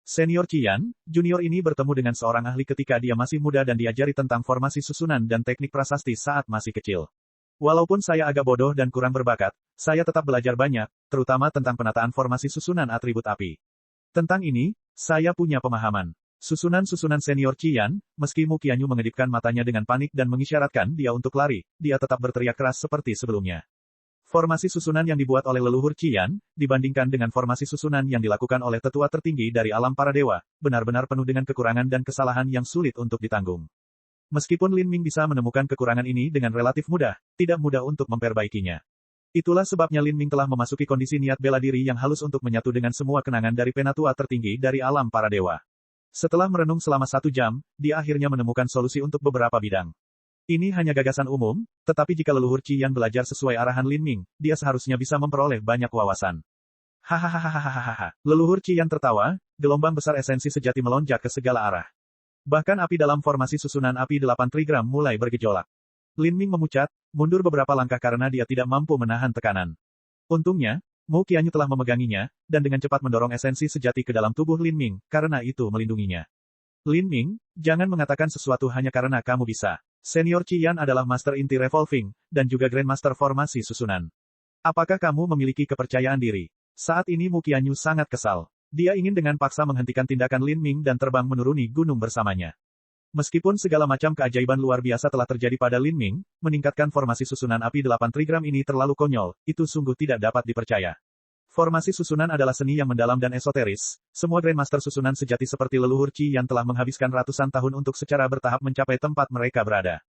Senior Qian, junior ini bertemu dengan seorang ahli ketika dia masih muda dan diajari tentang formasi susunan dan teknik prasasti saat masih kecil. Walaupun saya agak bodoh dan kurang berbakat, saya tetap belajar banyak, terutama tentang penataan formasi susunan atribut api. Tentang ini, saya punya pemahaman. Susunan-susunan senior Qian, meski Mu Qianyu mengedipkan matanya dengan panik dan mengisyaratkan dia untuk lari, dia tetap berteriak keras seperti sebelumnya. Formasi susunan yang dibuat oleh leluhur Qian, dibandingkan dengan formasi susunan yang dilakukan oleh tetua tertinggi dari alam para dewa, benar-benar penuh dengan kekurangan dan kesalahan yang sulit untuk ditanggung. Meskipun Lin Ming bisa menemukan kekurangan ini dengan relatif mudah, tidak mudah untuk memperbaikinya. Itulah sebabnya Lin Ming telah memasuki kondisi niat bela diri yang halus untuk menyatu dengan semua kenangan dari penatua tertinggi dari alam para dewa. Setelah merenung selama 1 jam, dia akhirnya menemukan solusi untuk beberapa bidang. Ini hanya gagasan umum, tetapi jika leluhur Qian belajar sesuai arahan Lin Ming, dia seharusnya bisa memperoleh banyak wawasan. Hahaha. Leluhur Qian tertawa, gelombang besar esensi sejati melonjak ke segala arah. Bahkan api dalam formasi susunan api 8 trigram mulai bergejolak. Lin Ming memucat, mundur beberapa langkah karena dia tidak mampu menahan tekanan. Untungnya, Mu Qianyu telah memeganginya, dan dengan cepat mendorong esensi sejati ke dalam tubuh Lin Ming, karena itu melindunginya. Lin Ming, jangan mengatakan sesuatu hanya karena kamu bisa. Senior Qian adalah Master Inti Revolving, dan juga Grandmaster Formasi Susunan. Apakah kamu memiliki kepercayaan diri? Saat ini Mu Qianyu sangat kesal. Dia ingin dengan paksa menghentikan tindakan Lin Ming dan terbang menuruni gunung bersamanya. Meskipun segala macam keajaiban luar biasa telah terjadi pada Lin Ming, meningkatkan formasi susunan api 8 trigram ini terlalu konyol, itu sungguh tidak dapat dipercaya. Formasi susunan adalah seni yang mendalam dan esoteris. Semua Grandmaster susunan sejati seperti leluhur Qi yang telah menghabiskan ratusan tahun untuk secara bertahap mencapai tempat mereka berada.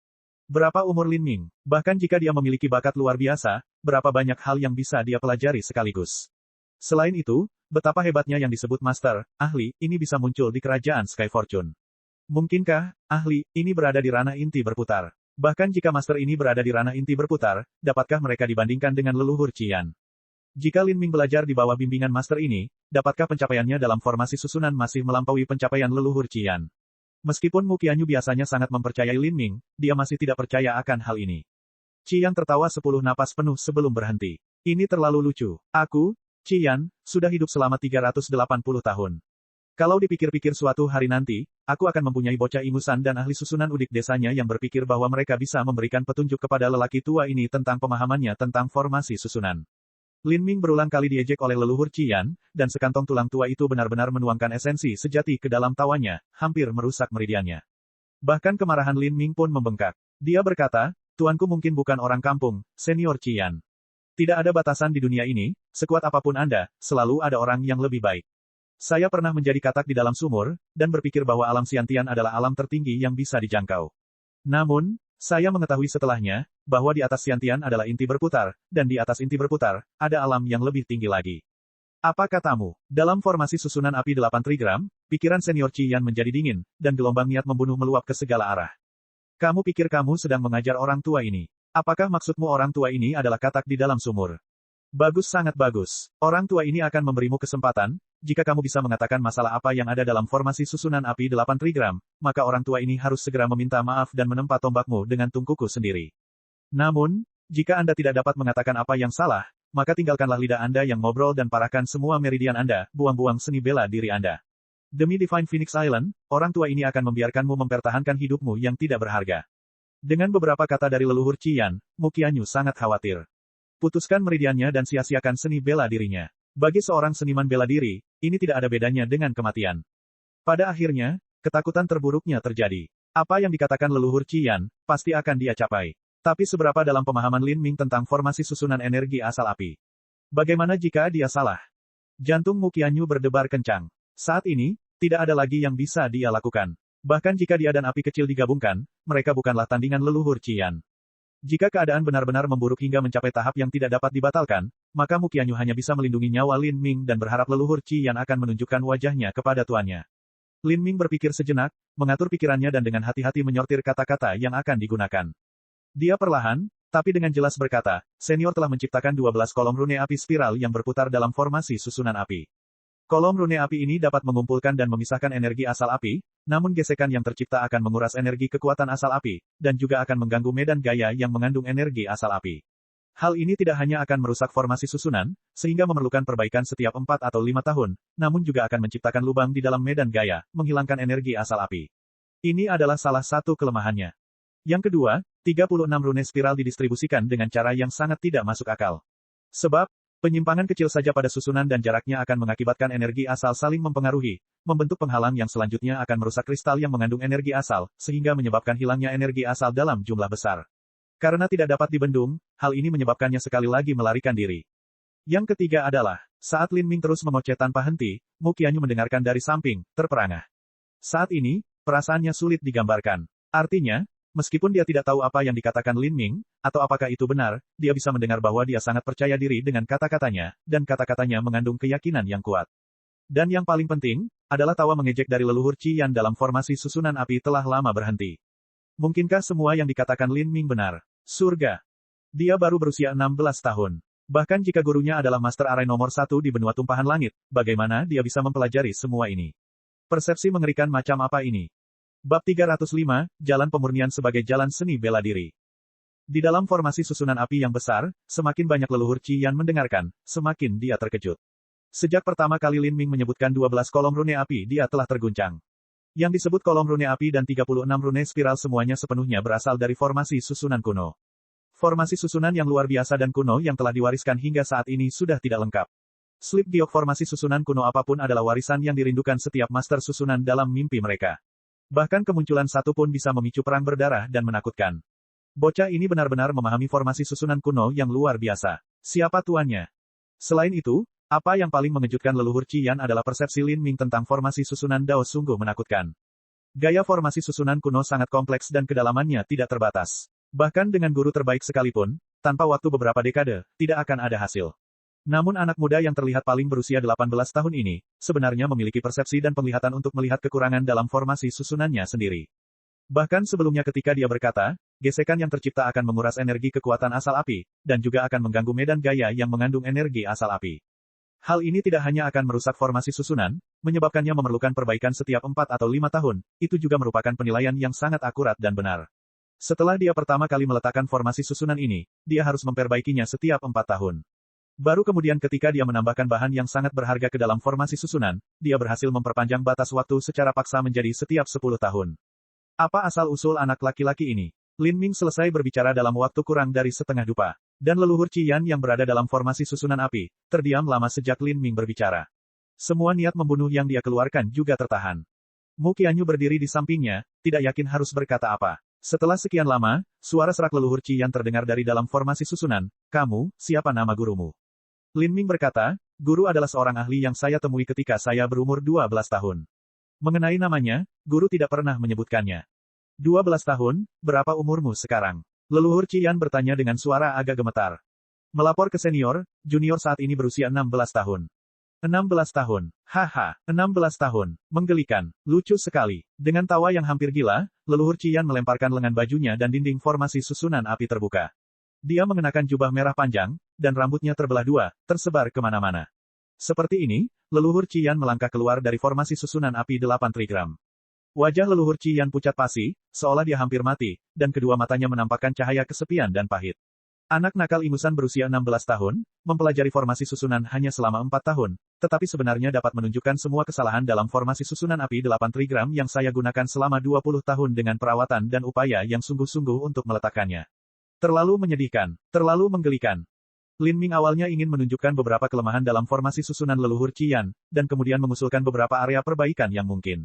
Berapa umur Lin Ming? Bahkan jika dia memiliki bakat luar biasa, berapa banyak hal yang bisa dia pelajari sekaligus. Selain itu, betapa hebatnya yang disebut Master, ahli, ini bisa muncul di kerajaan Sky Fortune. Mungkinkah, ahli, ini berada di ranah inti berputar? Bahkan jika Master ini berada di ranah inti berputar, dapatkah mereka dibandingkan dengan leluhur Qian? Jika Lin Ming belajar di bawah bimbingan Master ini, dapatkah pencapaiannya dalam formasi susunan masih melampaui pencapaian leluhur Qian? Meskipun Mu Qianyu biasanya sangat mempercayai Lin Ming, dia masih tidak percaya akan hal ini. Qian tertawa 10 napas penuh sebelum berhenti. Ini terlalu lucu. Aku, Qian, sudah hidup selama 380 tahun. Kalau dipikir-pikir suatu hari nanti, aku akan mempunyai bocah ingusan dan ahli susunan udik desanya yang berpikir bahwa mereka bisa memberikan petunjuk kepada lelaki tua ini tentang pemahamannya tentang formasi susunan. Lin Ming berulang kali diejek oleh leluhur Qian, dan sekantong tulang tua itu benar-benar menuangkan esensi sejati ke dalam tawanya, hampir merusak meridiannya. Bahkan kemarahan Lin Ming pun membengkak. Dia berkata, tuanku mungkin bukan orang kampung, Senior Qian. Tidak ada batasan di dunia ini, sekuat apapun Anda, selalu ada orang yang lebih baik. Saya pernah menjadi katak di dalam sumur, dan berpikir bahwa alam Xiantian adalah alam tertinggi yang bisa dijangkau. Namun, saya mengetahui setelahnya, bahwa di atas Xiantian adalah inti berputar, dan di atas inti berputar, ada alam yang lebih tinggi lagi. Apa katamu? Dalam formasi susunan api 8 trigram, pikiran Senior Qian menjadi dingin, dan gelombang niat membunuh meluap ke segala arah. Kamu pikir kamu sedang mengajar orang tua ini? Apakah maksudmu orang tua ini adalah katak di dalam sumur? Bagus, sangat bagus. Orang tua ini akan memberimu kesempatan, jika kamu bisa mengatakan masalah apa yang ada dalam formasi susunan api 8 trigram, maka orang tua ini harus segera meminta maaf dan menempa tombakmu dengan tungkuku sendiri. Namun, jika Anda tidak dapat mengatakan apa yang salah, maka tinggalkanlah lidah Anda yang ngobrol dan parahkan semua meridian Anda, buang-buang seni bela diri Anda. Demi Divine Phoenix Island, orang tua ini akan membiarkanmu mempertahankan hidupmu yang tidak berharga. Dengan beberapa kata dari leluhur Qian, Mu Qianyu sangat khawatir. Putuskan meridiannya dan sia-siakan seni bela dirinya. Bagi seorang seniman bela diri, ini tidak ada bedanya dengan kematian. Pada akhirnya, ketakutan terburuknya terjadi. Apa yang dikatakan leluhur Qian, pasti akan dia capai. Tapi seberapa dalam pemahaman Lin Ming tentang formasi susunan energi asal api? Bagaimana jika dia salah? Jantung Mu Qianyu berdebar kencang. Saat ini, tidak ada lagi yang bisa dia lakukan. Bahkan jika dia dan api kecil digabungkan, mereka bukanlah tandingan leluhur Qian. Jika keadaan benar-benar memburuk hingga mencapai tahap yang tidak dapat dibatalkan, maka Mu Qianyu hanya bisa melindungi nyawa Lin Ming dan berharap leluhur Qian akan menunjukkan wajahnya kepada tuannya. Lin Ming berpikir sejenak, mengatur pikirannya dan dengan hati-hati menyortir kata-kata yang akan digunakan. Dia perlahan, tapi dengan jelas berkata, senior telah menciptakan 12 kolom rune api spiral yang berputar dalam formasi susunan api. Kolom rune api ini dapat mengumpulkan dan memisahkan energi asal api, namun gesekan yang tercipta akan menguras energi kekuatan asal api, dan juga akan mengganggu medan gaya yang mengandung energi asal api. Hal ini tidak hanya akan merusak formasi susunan, sehingga memerlukan perbaikan setiap 4 atau 5 tahun, namun juga akan menciptakan lubang di dalam medan gaya, menghilangkan energi asal api. Ini adalah salah satu kelemahannya. Yang kedua, 36 rune spiral didistribusikan dengan cara yang sangat tidak masuk akal. Sebab, penyimpangan kecil saja pada susunan dan jaraknya akan mengakibatkan energi asal saling mempengaruhi, membentuk penghalang yang selanjutnya akan merusak kristal yang mengandung energi asal, sehingga menyebabkan hilangnya energi asal dalam jumlah besar. Karena tidak dapat dibendung, hal ini menyebabkannya sekali lagi melarikan diri. Yang ketiga adalah, saat Lin Ming terus mengoceh tanpa henti, Mu Qianyu mendengarkan dari samping, terperangah. Saat ini, perasaannya sulit digambarkan. Artinya, meskipun dia tidak tahu apa yang dikatakan Lin Ming, atau apakah itu benar, dia bisa mendengar bahwa dia sangat percaya diri dengan kata-katanya, dan kata-katanya mengandung keyakinan yang kuat. Dan yang paling penting, adalah tawa mengejek dari leluhur Qian dalam formasi susunan api telah lama berhenti. Mungkinkah semua yang dikatakan Lin Ming benar? Surga. Dia baru berusia 16 tahun. Bahkan jika gurunya adalah Master Arai nomor 1 di benua tumpahan langit, bagaimana dia bisa mempelajari semua ini? Persepsi mengerikan macam apa ini? Bab 305, Jalan Pemurnian sebagai Jalan Seni Bela Diri. Di dalam formasi susunan api yang besar, semakin banyak leluhur Qian mendengarkan, semakin dia terkejut. Sejak pertama kali Lin Ming menyebutkan 12 kolom rune api dia telah terguncang. Yang disebut kolom rune api dan 36 rune spiral semuanya sepenuhnya berasal dari formasi susunan kuno. Formasi susunan yang luar biasa dan kuno yang telah diwariskan hingga saat ini sudah tidak lengkap. Slip giok formasi susunan kuno apapun adalah warisan yang dirindukan setiap master susunan dalam mimpi mereka. Bahkan kemunculan satu pun bisa memicu perang berdarah dan menakutkan. Bocah ini benar-benar memahami formasi susunan kuno yang luar biasa. Siapa tuannya? Selain itu, apa yang paling mengejutkan leluhur Qian adalah persepsi Lin Ming tentang formasi susunan Dao sungguh menakutkan. Gaya formasi susunan kuno sangat kompleks dan kedalamannya tidak terbatas. Bahkan dengan guru terbaik sekalipun, tanpa waktu beberapa dekade, tidak akan ada hasil. Namun anak muda yang terlihat paling berusia 18 tahun ini, sebenarnya memiliki persepsi dan penglihatan untuk melihat kekurangan dalam formasi susunannya sendiri. Bahkan sebelumnya ketika dia berkata, gesekan yang tercipta akan menguras energi kekuatan asal api, dan juga akan mengganggu medan gaya yang mengandung energi asal api. Hal ini tidak hanya akan merusak formasi susunan, menyebabkannya memerlukan perbaikan setiap 4 atau 5 tahun, itu juga merupakan penilaian yang sangat akurat dan benar. Setelah dia pertama kali meletakkan formasi susunan ini, dia harus memperbaikinya setiap 4 tahun. Baru kemudian ketika dia menambahkan bahan yang sangat berharga ke dalam formasi susunan, dia berhasil memperpanjang batas waktu secara paksa menjadi setiap 10 tahun. Apa asal-usul anak laki-laki ini? Lin Ming selesai berbicara dalam waktu kurang dari setengah dupa. Dan leluhur Qian yang berada dalam formasi susunan api, terdiam lama sejak Lin Ming berbicara. Semua niat membunuh yang dia keluarkan juga tertahan. Mu Qianyu berdiri di sampingnya, tidak yakin harus berkata apa. Setelah sekian lama, suara serak leluhur Qian terdengar dari dalam formasi susunan, "Kamu, siapa nama gurumu?" Lin Ming berkata, "Guru adalah seorang ahli yang saya temui ketika saya berumur 12 tahun. Mengenai namanya, guru tidak pernah menyebutkannya." 12 tahun, berapa umurmu sekarang? Leluhur Qian bertanya dengan suara agak gemetar. Melapor ke senior, junior saat ini berusia 16 tahun. 16 tahun. Haha, 16 tahun. Menggelikan. Lucu sekali. Dengan tawa yang hampir gila, leluhur Qian melemparkan lengan bajunya dan dinding formasi susunan api terbuka. Dia mengenakan jubah merah panjang, dan rambutnya terbelah dua, tersebar kemana-mana. Seperti ini, leluhur Qian melangkah keluar dari formasi susunan api 8 trigram. Wajah leluhur Qian pucat pasi, seolah dia hampir mati, dan kedua matanya menampakkan cahaya kesepian dan pahit. Anak nakal ingusan berusia 16 tahun, mempelajari formasi susunan hanya selama 4 tahun, tetapi sebenarnya dapat menunjukkan semua kesalahan dalam formasi susunan api 8 trigram yang saya gunakan selama 20 tahun dengan perawatan dan upaya yang sungguh-sungguh untuk meletakkannya. Terlalu menyedihkan, terlalu menggelikan. Lin Ming awalnya ingin menunjukkan beberapa kelemahan dalam formasi susunan leluhur Qian, dan kemudian mengusulkan beberapa area perbaikan yang mungkin.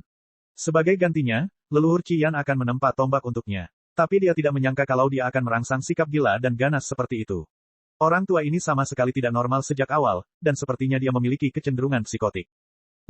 Sebagai gantinya, leluhur Qian akan menempa tombak untuknya. Tapi dia tidak menyangka kalau dia akan merangsang sikap gila dan ganas seperti itu. Orang tua ini sama sekali tidak normal sejak awal, dan sepertinya dia memiliki kecenderungan psikotik.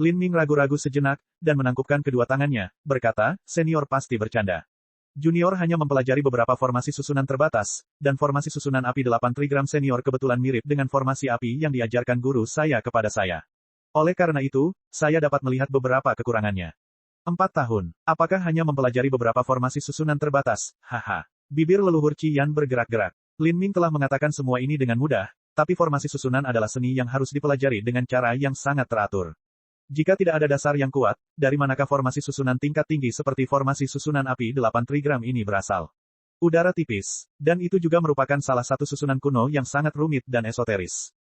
Lin Ming ragu-ragu sejenak, dan menangkupkan kedua tangannya, berkata, senior pasti bercanda. Junior hanya mempelajari beberapa formasi susunan terbatas, dan formasi susunan api 8 trigram senior kebetulan mirip dengan formasi api yang diajarkan guru saya kepada saya. Oleh karena itu, saya dapat melihat beberapa kekurangannya. 4 tahun. Apakah hanya mempelajari beberapa formasi susunan terbatas? Haha. Bibir leluhur Qian bergerak-gerak. Lin Ming telah mengatakan semua ini dengan mudah, tapi formasi susunan adalah seni yang harus dipelajari dengan cara yang sangat teratur. Jika tidak ada dasar yang kuat, dari manakah formasi susunan tingkat tinggi seperti formasi susunan api 8 trigram ini berasal? Udara tipis. Dan itu juga merupakan salah satu susunan kuno yang sangat rumit dan esoteris.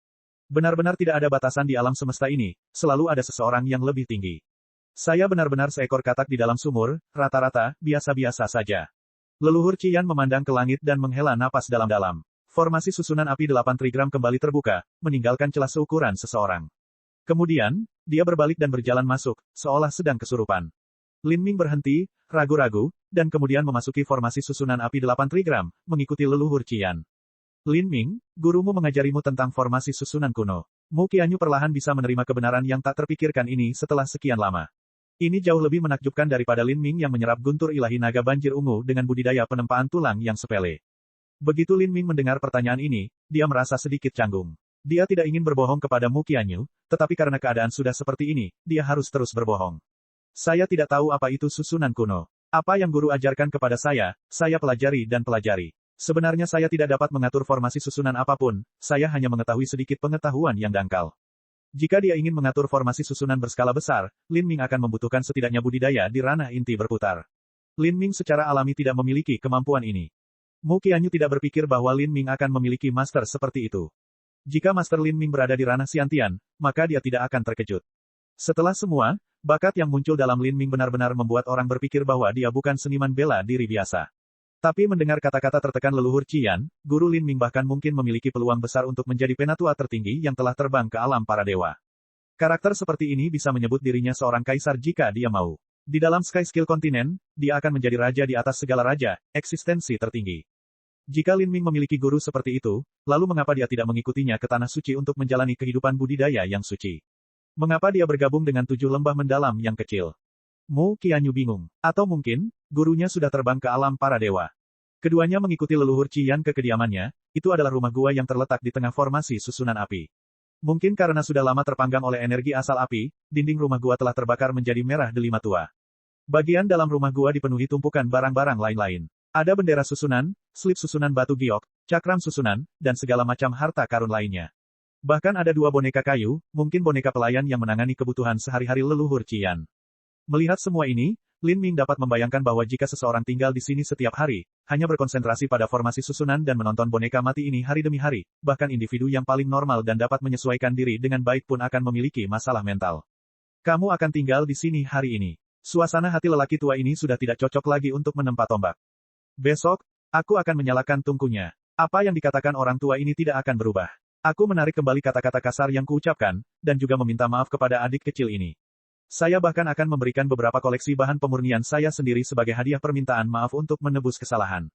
Benar-benar tidak ada batasan di alam semesta ini, selalu ada seseorang yang lebih tinggi. Saya benar-benar seekor katak di dalam sumur, rata-rata, biasa-biasa saja. Leluhur Qian memandang ke langit dan menghela napas dalam-dalam. Formasi susunan api 8 trigram kembali terbuka, meninggalkan celah seukuran seseorang. Kemudian, dia berbalik dan berjalan masuk, seolah sedang kesurupan. Lin Ming berhenti, ragu-ragu, dan kemudian memasuki formasi susunan api 8 trigram, mengikuti leluhur Qian. Lin Ming, gurumu mengajarimu tentang formasi susunan kuno. Mu Qianyu perlahan bisa menerima kebenaran yang tak terpikirkan ini setelah sekian lama. Ini jauh lebih menakjubkan daripada Lin Ming yang menyerap guntur ilahi naga banjir ungu dengan budidaya penempaan tulang yang sepele. Begitu Lin Ming mendengar pertanyaan ini, dia merasa sedikit canggung. Dia tidak ingin berbohong kepada Mu Qianyu, tetapi karena keadaan sudah seperti ini, dia harus terus berbohong. Saya tidak tahu apa itu susunan kuno. Apa yang guru ajarkan kepada saya pelajari dan pelajari. Sebenarnya saya tidak dapat mengatur formasi susunan apapun, saya hanya mengetahui sedikit pengetahuan yang dangkal. Jika dia ingin mengatur formasi susunan berskala besar, Lin Ming akan membutuhkan setidaknya budidaya di ranah inti berputar. Lin Ming secara alami tidak memiliki kemampuan ini. Mu Qianyu tidak berpikir bahwa Lin Ming akan memiliki master seperti itu. Jika master Lin Ming berada di ranah Xiantian, maka dia tidak akan terkejut. Setelah semua, bakat yang muncul dalam Lin Ming benar-benar membuat orang berpikir bahwa dia bukan seniman bela diri biasa. Tapi mendengar kata-kata tertekan leluhur Qian, guru Lin Ming bahkan mungkin memiliki peluang besar untuk menjadi penatua tertinggi yang telah terbang ke alam para dewa. Karakter seperti ini bisa menyebut dirinya seorang kaisar jika dia mau. Di dalam Sky Skill Kontinen, dia akan menjadi raja di atas segala raja, eksistensi tertinggi. Jika Lin Ming memiliki guru seperti itu, lalu mengapa dia tidak mengikutinya ke tanah suci untuk menjalani kehidupan budidaya yang suci? Mengapa dia bergabung dengan 7 lembah mendalam yang kecil? Mu Qianyu bingung. Atau mungkin, gurunya sudah terbang ke alam para dewa. Keduanya mengikuti leluhur Qian ke kediamannya, itu adalah rumah gua yang terletak di tengah formasi susunan api. Mungkin karena sudah lama terpanggang oleh energi asal api, dinding rumah gua telah terbakar menjadi merah delima tua. Bagian dalam rumah gua dipenuhi tumpukan barang-barang lain-lain. Ada bendera susunan, slip susunan batu giok, cakram susunan, dan segala macam harta karun lainnya. Bahkan ada 2 boneka kayu, mungkin boneka pelayan yang menangani kebutuhan sehari-hari leluhur Qian. Melihat semua ini, Lin Ming dapat membayangkan bahwa jika seseorang tinggal di sini setiap hari, hanya berkonsentrasi pada formasi susunan dan menonton boneka mati ini hari demi hari, bahkan individu yang paling normal dan dapat menyesuaikan diri dengan baik pun akan memiliki masalah mental. Kamu akan tinggal di sini hari ini. Suasana hati lelaki tua ini sudah tidak cocok lagi untuk menempa tombak. Besok, aku akan menyalakan tungkunya. Apa yang dikatakan orang tua ini tidak akan berubah. Aku menarik kembali kata-kata kasar yang kuucapkan, dan juga meminta maaf kepada adik kecil ini. Saya bahkan akan memberikan beberapa koleksi bahan pemurnian saya sendiri sebagai hadiah permintaan maaf untuk menebus kesalahan.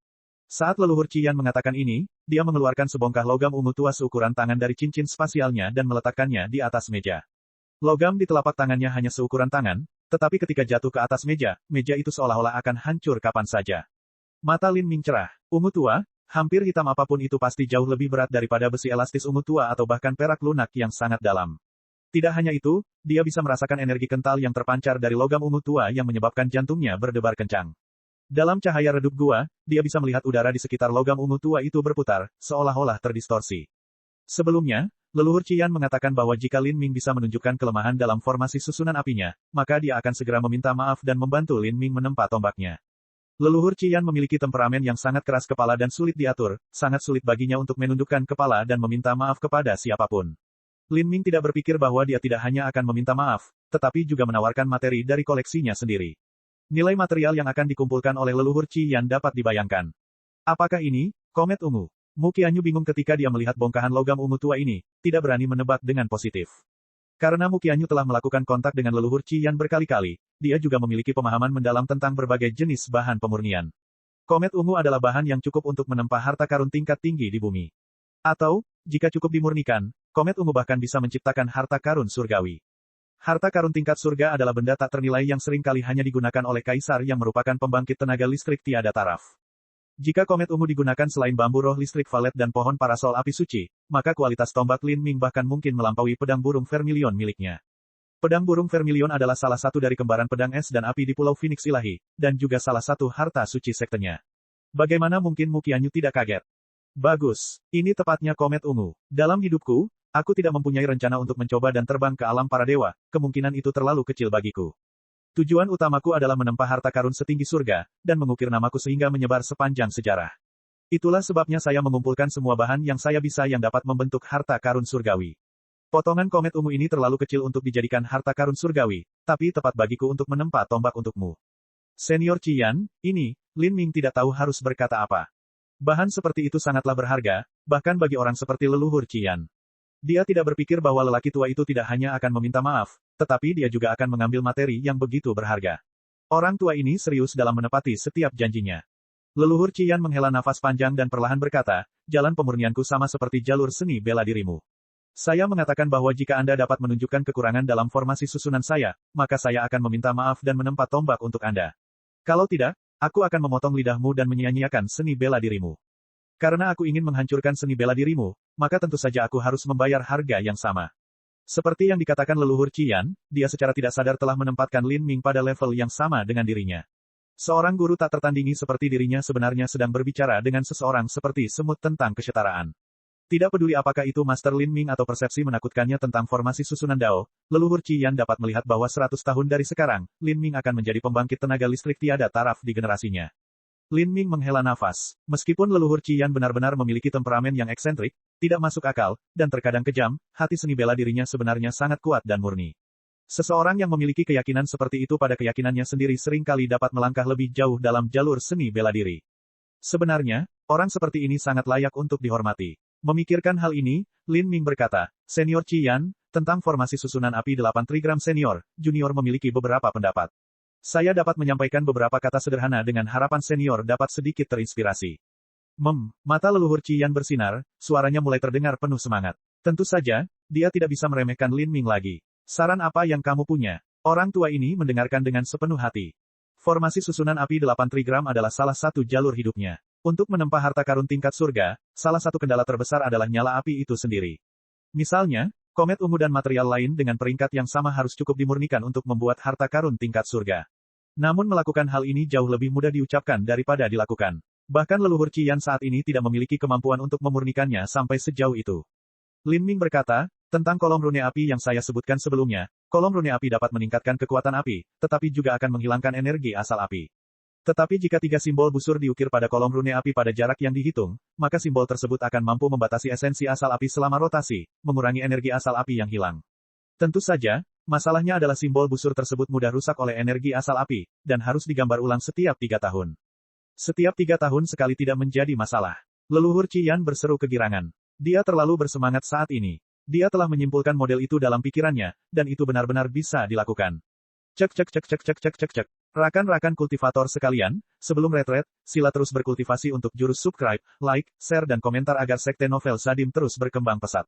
Saat leluhur Qian mengatakan ini, dia mengeluarkan sebongkah logam ungu tua seukuran tangan dari cincin spasialnya dan meletakkannya di atas meja. Logam di telapak tangannya hanya seukuran tangan, tetapi ketika jatuh ke atas meja, meja itu seolah-olah akan hancur kapan saja. Mata Lin Ming cerah. Ungu tua, hampir hitam apapun itu pasti jauh lebih berat daripada besi elastis ungu tua atau bahkan perak lunak yang sangat dalam. Tidak hanya itu, dia bisa merasakan energi kental yang terpancar dari logam ungu tua yang menyebabkan jantungnya berdebar kencang. Dalam cahaya redup gua, dia bisa melihat udara di sekitar logam ungu tua itu berputar, seolah-olah terdistorsi. Sebelumnya, leluhur Qian mengatakan bahwa jika Lin Ming bisa menunjukkan kelemahan dalam formasi susunan apinya, maka dia akan segera meminta maaf dan membantu Lin Ming menempa tombaknya. Leluhur Qian memiliki temperamen yang sangat keras kepala dan sulit diatur, sangat sulit baginya untuk menundukkan kepala dan meminta maaf kepada siapapun. Lin Ming tidak berpikir bahwa dia tidak hanya akan meminta maaf, tetapi juga menawarkan materi dari koleksinya sendiri. Nilai material yang akan dikumpulkan oleh leluhur Qian dapat dibayangkan. Apakah ini komet ungu? Mu Qianyu bingung ketika dia melihat bongkahan logam ungu tua ini, tidak berani menebak dengan positif. Karena Mu Qianyu telah melakukan kontak dengan leluhur Qian berkali-kali, dia juga memiliki pemahaman mendalam tentang berbagai jenis bahan pemurnian. Komet ungu adalah bahan yang cukup untuk menempa harta karun tingkat tinggi di bumi. Atau, jika cukup dimurnikan, komet ungu bahkan bisa menciptakan harta karun surgawi. Harta karun tingkat surga adalah benda tak ternilai yang seringkali hanya digunakan oleh kaisar yang merupakan pembangkit tenaga listrik tiada taraf. Jika komet ungu digunakan selain bambu roh listrik valet dan pohon parasol api suci, maka kualitas tombak Lin Ming bahkan mungkin melampaui pedang burung vermilion miliknya. Pedang burung vermilion adalah salah satu dari kembaran pedang es dan api di Pulau Phoenix Ilahi, dan juga salah satu harta suci sektenya. Bagaimana mungkin Mu Qianyu tidak kaget? Bagus, ini tepatnya komet ungu. Dalam hidupku, aku tidak mempunyai rencana untuk mencoba dan terbang ke alam para dewa, kemungkinan itu terlalu kecil bagiku. Tujuan utamaku adalah menempa harta karun setinggi surga, dan mengukir namaku sehingga menyebar sepanjang sejarah. Itulah sebabnya saya mengumpulkan semua bahan yang saya bisa yang dapat membentuk harta karun surgawi. Potongan komet ungu ini terlalu kecil untuk dijadikan harta karun surgawi, tapi tepat bagiku untuk menempa tombak untukmu. Senior Qian, ini, Lin Ming tidak tahu harus berkata apa. Bahan seperti itu sangatlah berharga, bahkan bagi orang seperti leluhur Qian. Dia tidak berpikir bahwa lelaki tua itu tidak hanya akan meminta maaf, tetapi dia juga akan mengambil materi yang begitu berharga. Orang tua ini serius dalam menepati setiap janjinya. Leluhur Qian menghela nafas panjang dan perlahan berkata, jalan pemurnianku sama seperti jalur seni bela dirimu. Saya mengatakan bahwa jika Anda dapat menunjukkan kekurangan dalam formasi susunan saya, maka saya akan meminta maaf dan menempa tombak untuk Anda. Kalau tidak, aku akan memotong lidahmu dan menyia-nyiakan seni bela dirimu. Karena aku ingin menghancurkan seni bela dirimu, maka tentu saja aku harus membayar harga yang sama. Seperti yang dikatakan leluhur Qian, dia secara tidak sadar telah menempatkan Lin Ming pada level yang sama dengan dirinya. Seorang guru tak tertandingi seperti dirinya sebenarnya sedang berbicara dengan seseorang seperti semut tentang kesetaraan. Tidak peduli apakah itu Master Lin Ming atau persepsi menakutkannya tentang formasi susunan Dao, leluhur Qian dapat melihat bahwa 100 tahun dari sekarang, Lin Ming akan menjadi pembangkit tenaga listrik tiada taraf di generasinya. Lin Ming menghela nafas. Meskipun leluhur Qian benar-benar memiliki temperamen yang eksentrik, tidak masuk akal, dan terkadang kejam, hati seni bela dirinya sebenarnya sangat kuat dan murni. Seseorang yang memiliki keyakinan seperti itu pada keyakinannya sendiri seringkali dapat melangkah lebih jauh dalam jalur seni bela diri. Sebenarnya, orang seperti ini sangat layak untuk dihormati. Memikirkan hal ini, Lin Ming berkata, Senior Qian, tentang formasi susunan api 8 trigram senior, junior memiliki beberapa pendapat. Saya dapat menyampaikan beberapa kata sederhana dengan harapan senior dapat sedikit terinspirasi. Mata leluhur Qian bersinar, suaranya mulai terdengar penuh semangat. Tentu saja, dia tidak bisa meremehkan Lin Ming lagi. Saran apa yang kamu punya? Orang tua ini mendengarkan dengan sepenuh hati. Formasi susunan api 8 trigram adalah salah satu jalur hidupnya. Untuk menempa harta karun tingkat surga, salah satu kendala terbesar adalah nyala api itu sendiri. Misalnya, komet ungu dan material lain dengan peringkat yang sama harus cukup dimurnikan untuk membuat harta karun tingkat surga. Namun melakukan hal ini jauh lebih mudah diucapkan daripada dilakukan. Bahkan leluhur Qian saat ini tidak memiliki kemampuan untuk memurnikannya sampai sejauh itu. Lin Ming berkata, tentang kolom rune api yang saya sebutkan sebelumnya, kolom rune api dapat meningkatkan kekuatan api, tetapi juga akan menghilangkan energi asal api. Tetapi jika 3 simbol busur diukir pada kolom rune api pada jarak yang dihitung, maka simbol tersebut akan mampu membatasi esensi asal api selama rotasi, mengurangi energi asal api yang hilang. Tentu saja, masalahnya adalah simbol busur tersebut mudah rusak oleh energi asal api, dan harus digambar ulang setiap 3 tahun. Setiap 3 tahun sekali tidak menjadi masalah. Leluhur Qian berseru kegirangan. Dia terlalu bersemangat saat ini. Dia telah menyimpulkan model itu dalam pikirannya, dan itu benar-benar bisa dilakukan. Cek. Rakan-rakan kultivator sekalian, sebelum retret, sila terus berkultivasi untuk jurus subscribe, like, share dan komentar agar Sekte Novel Sadim terus berkembang pesat.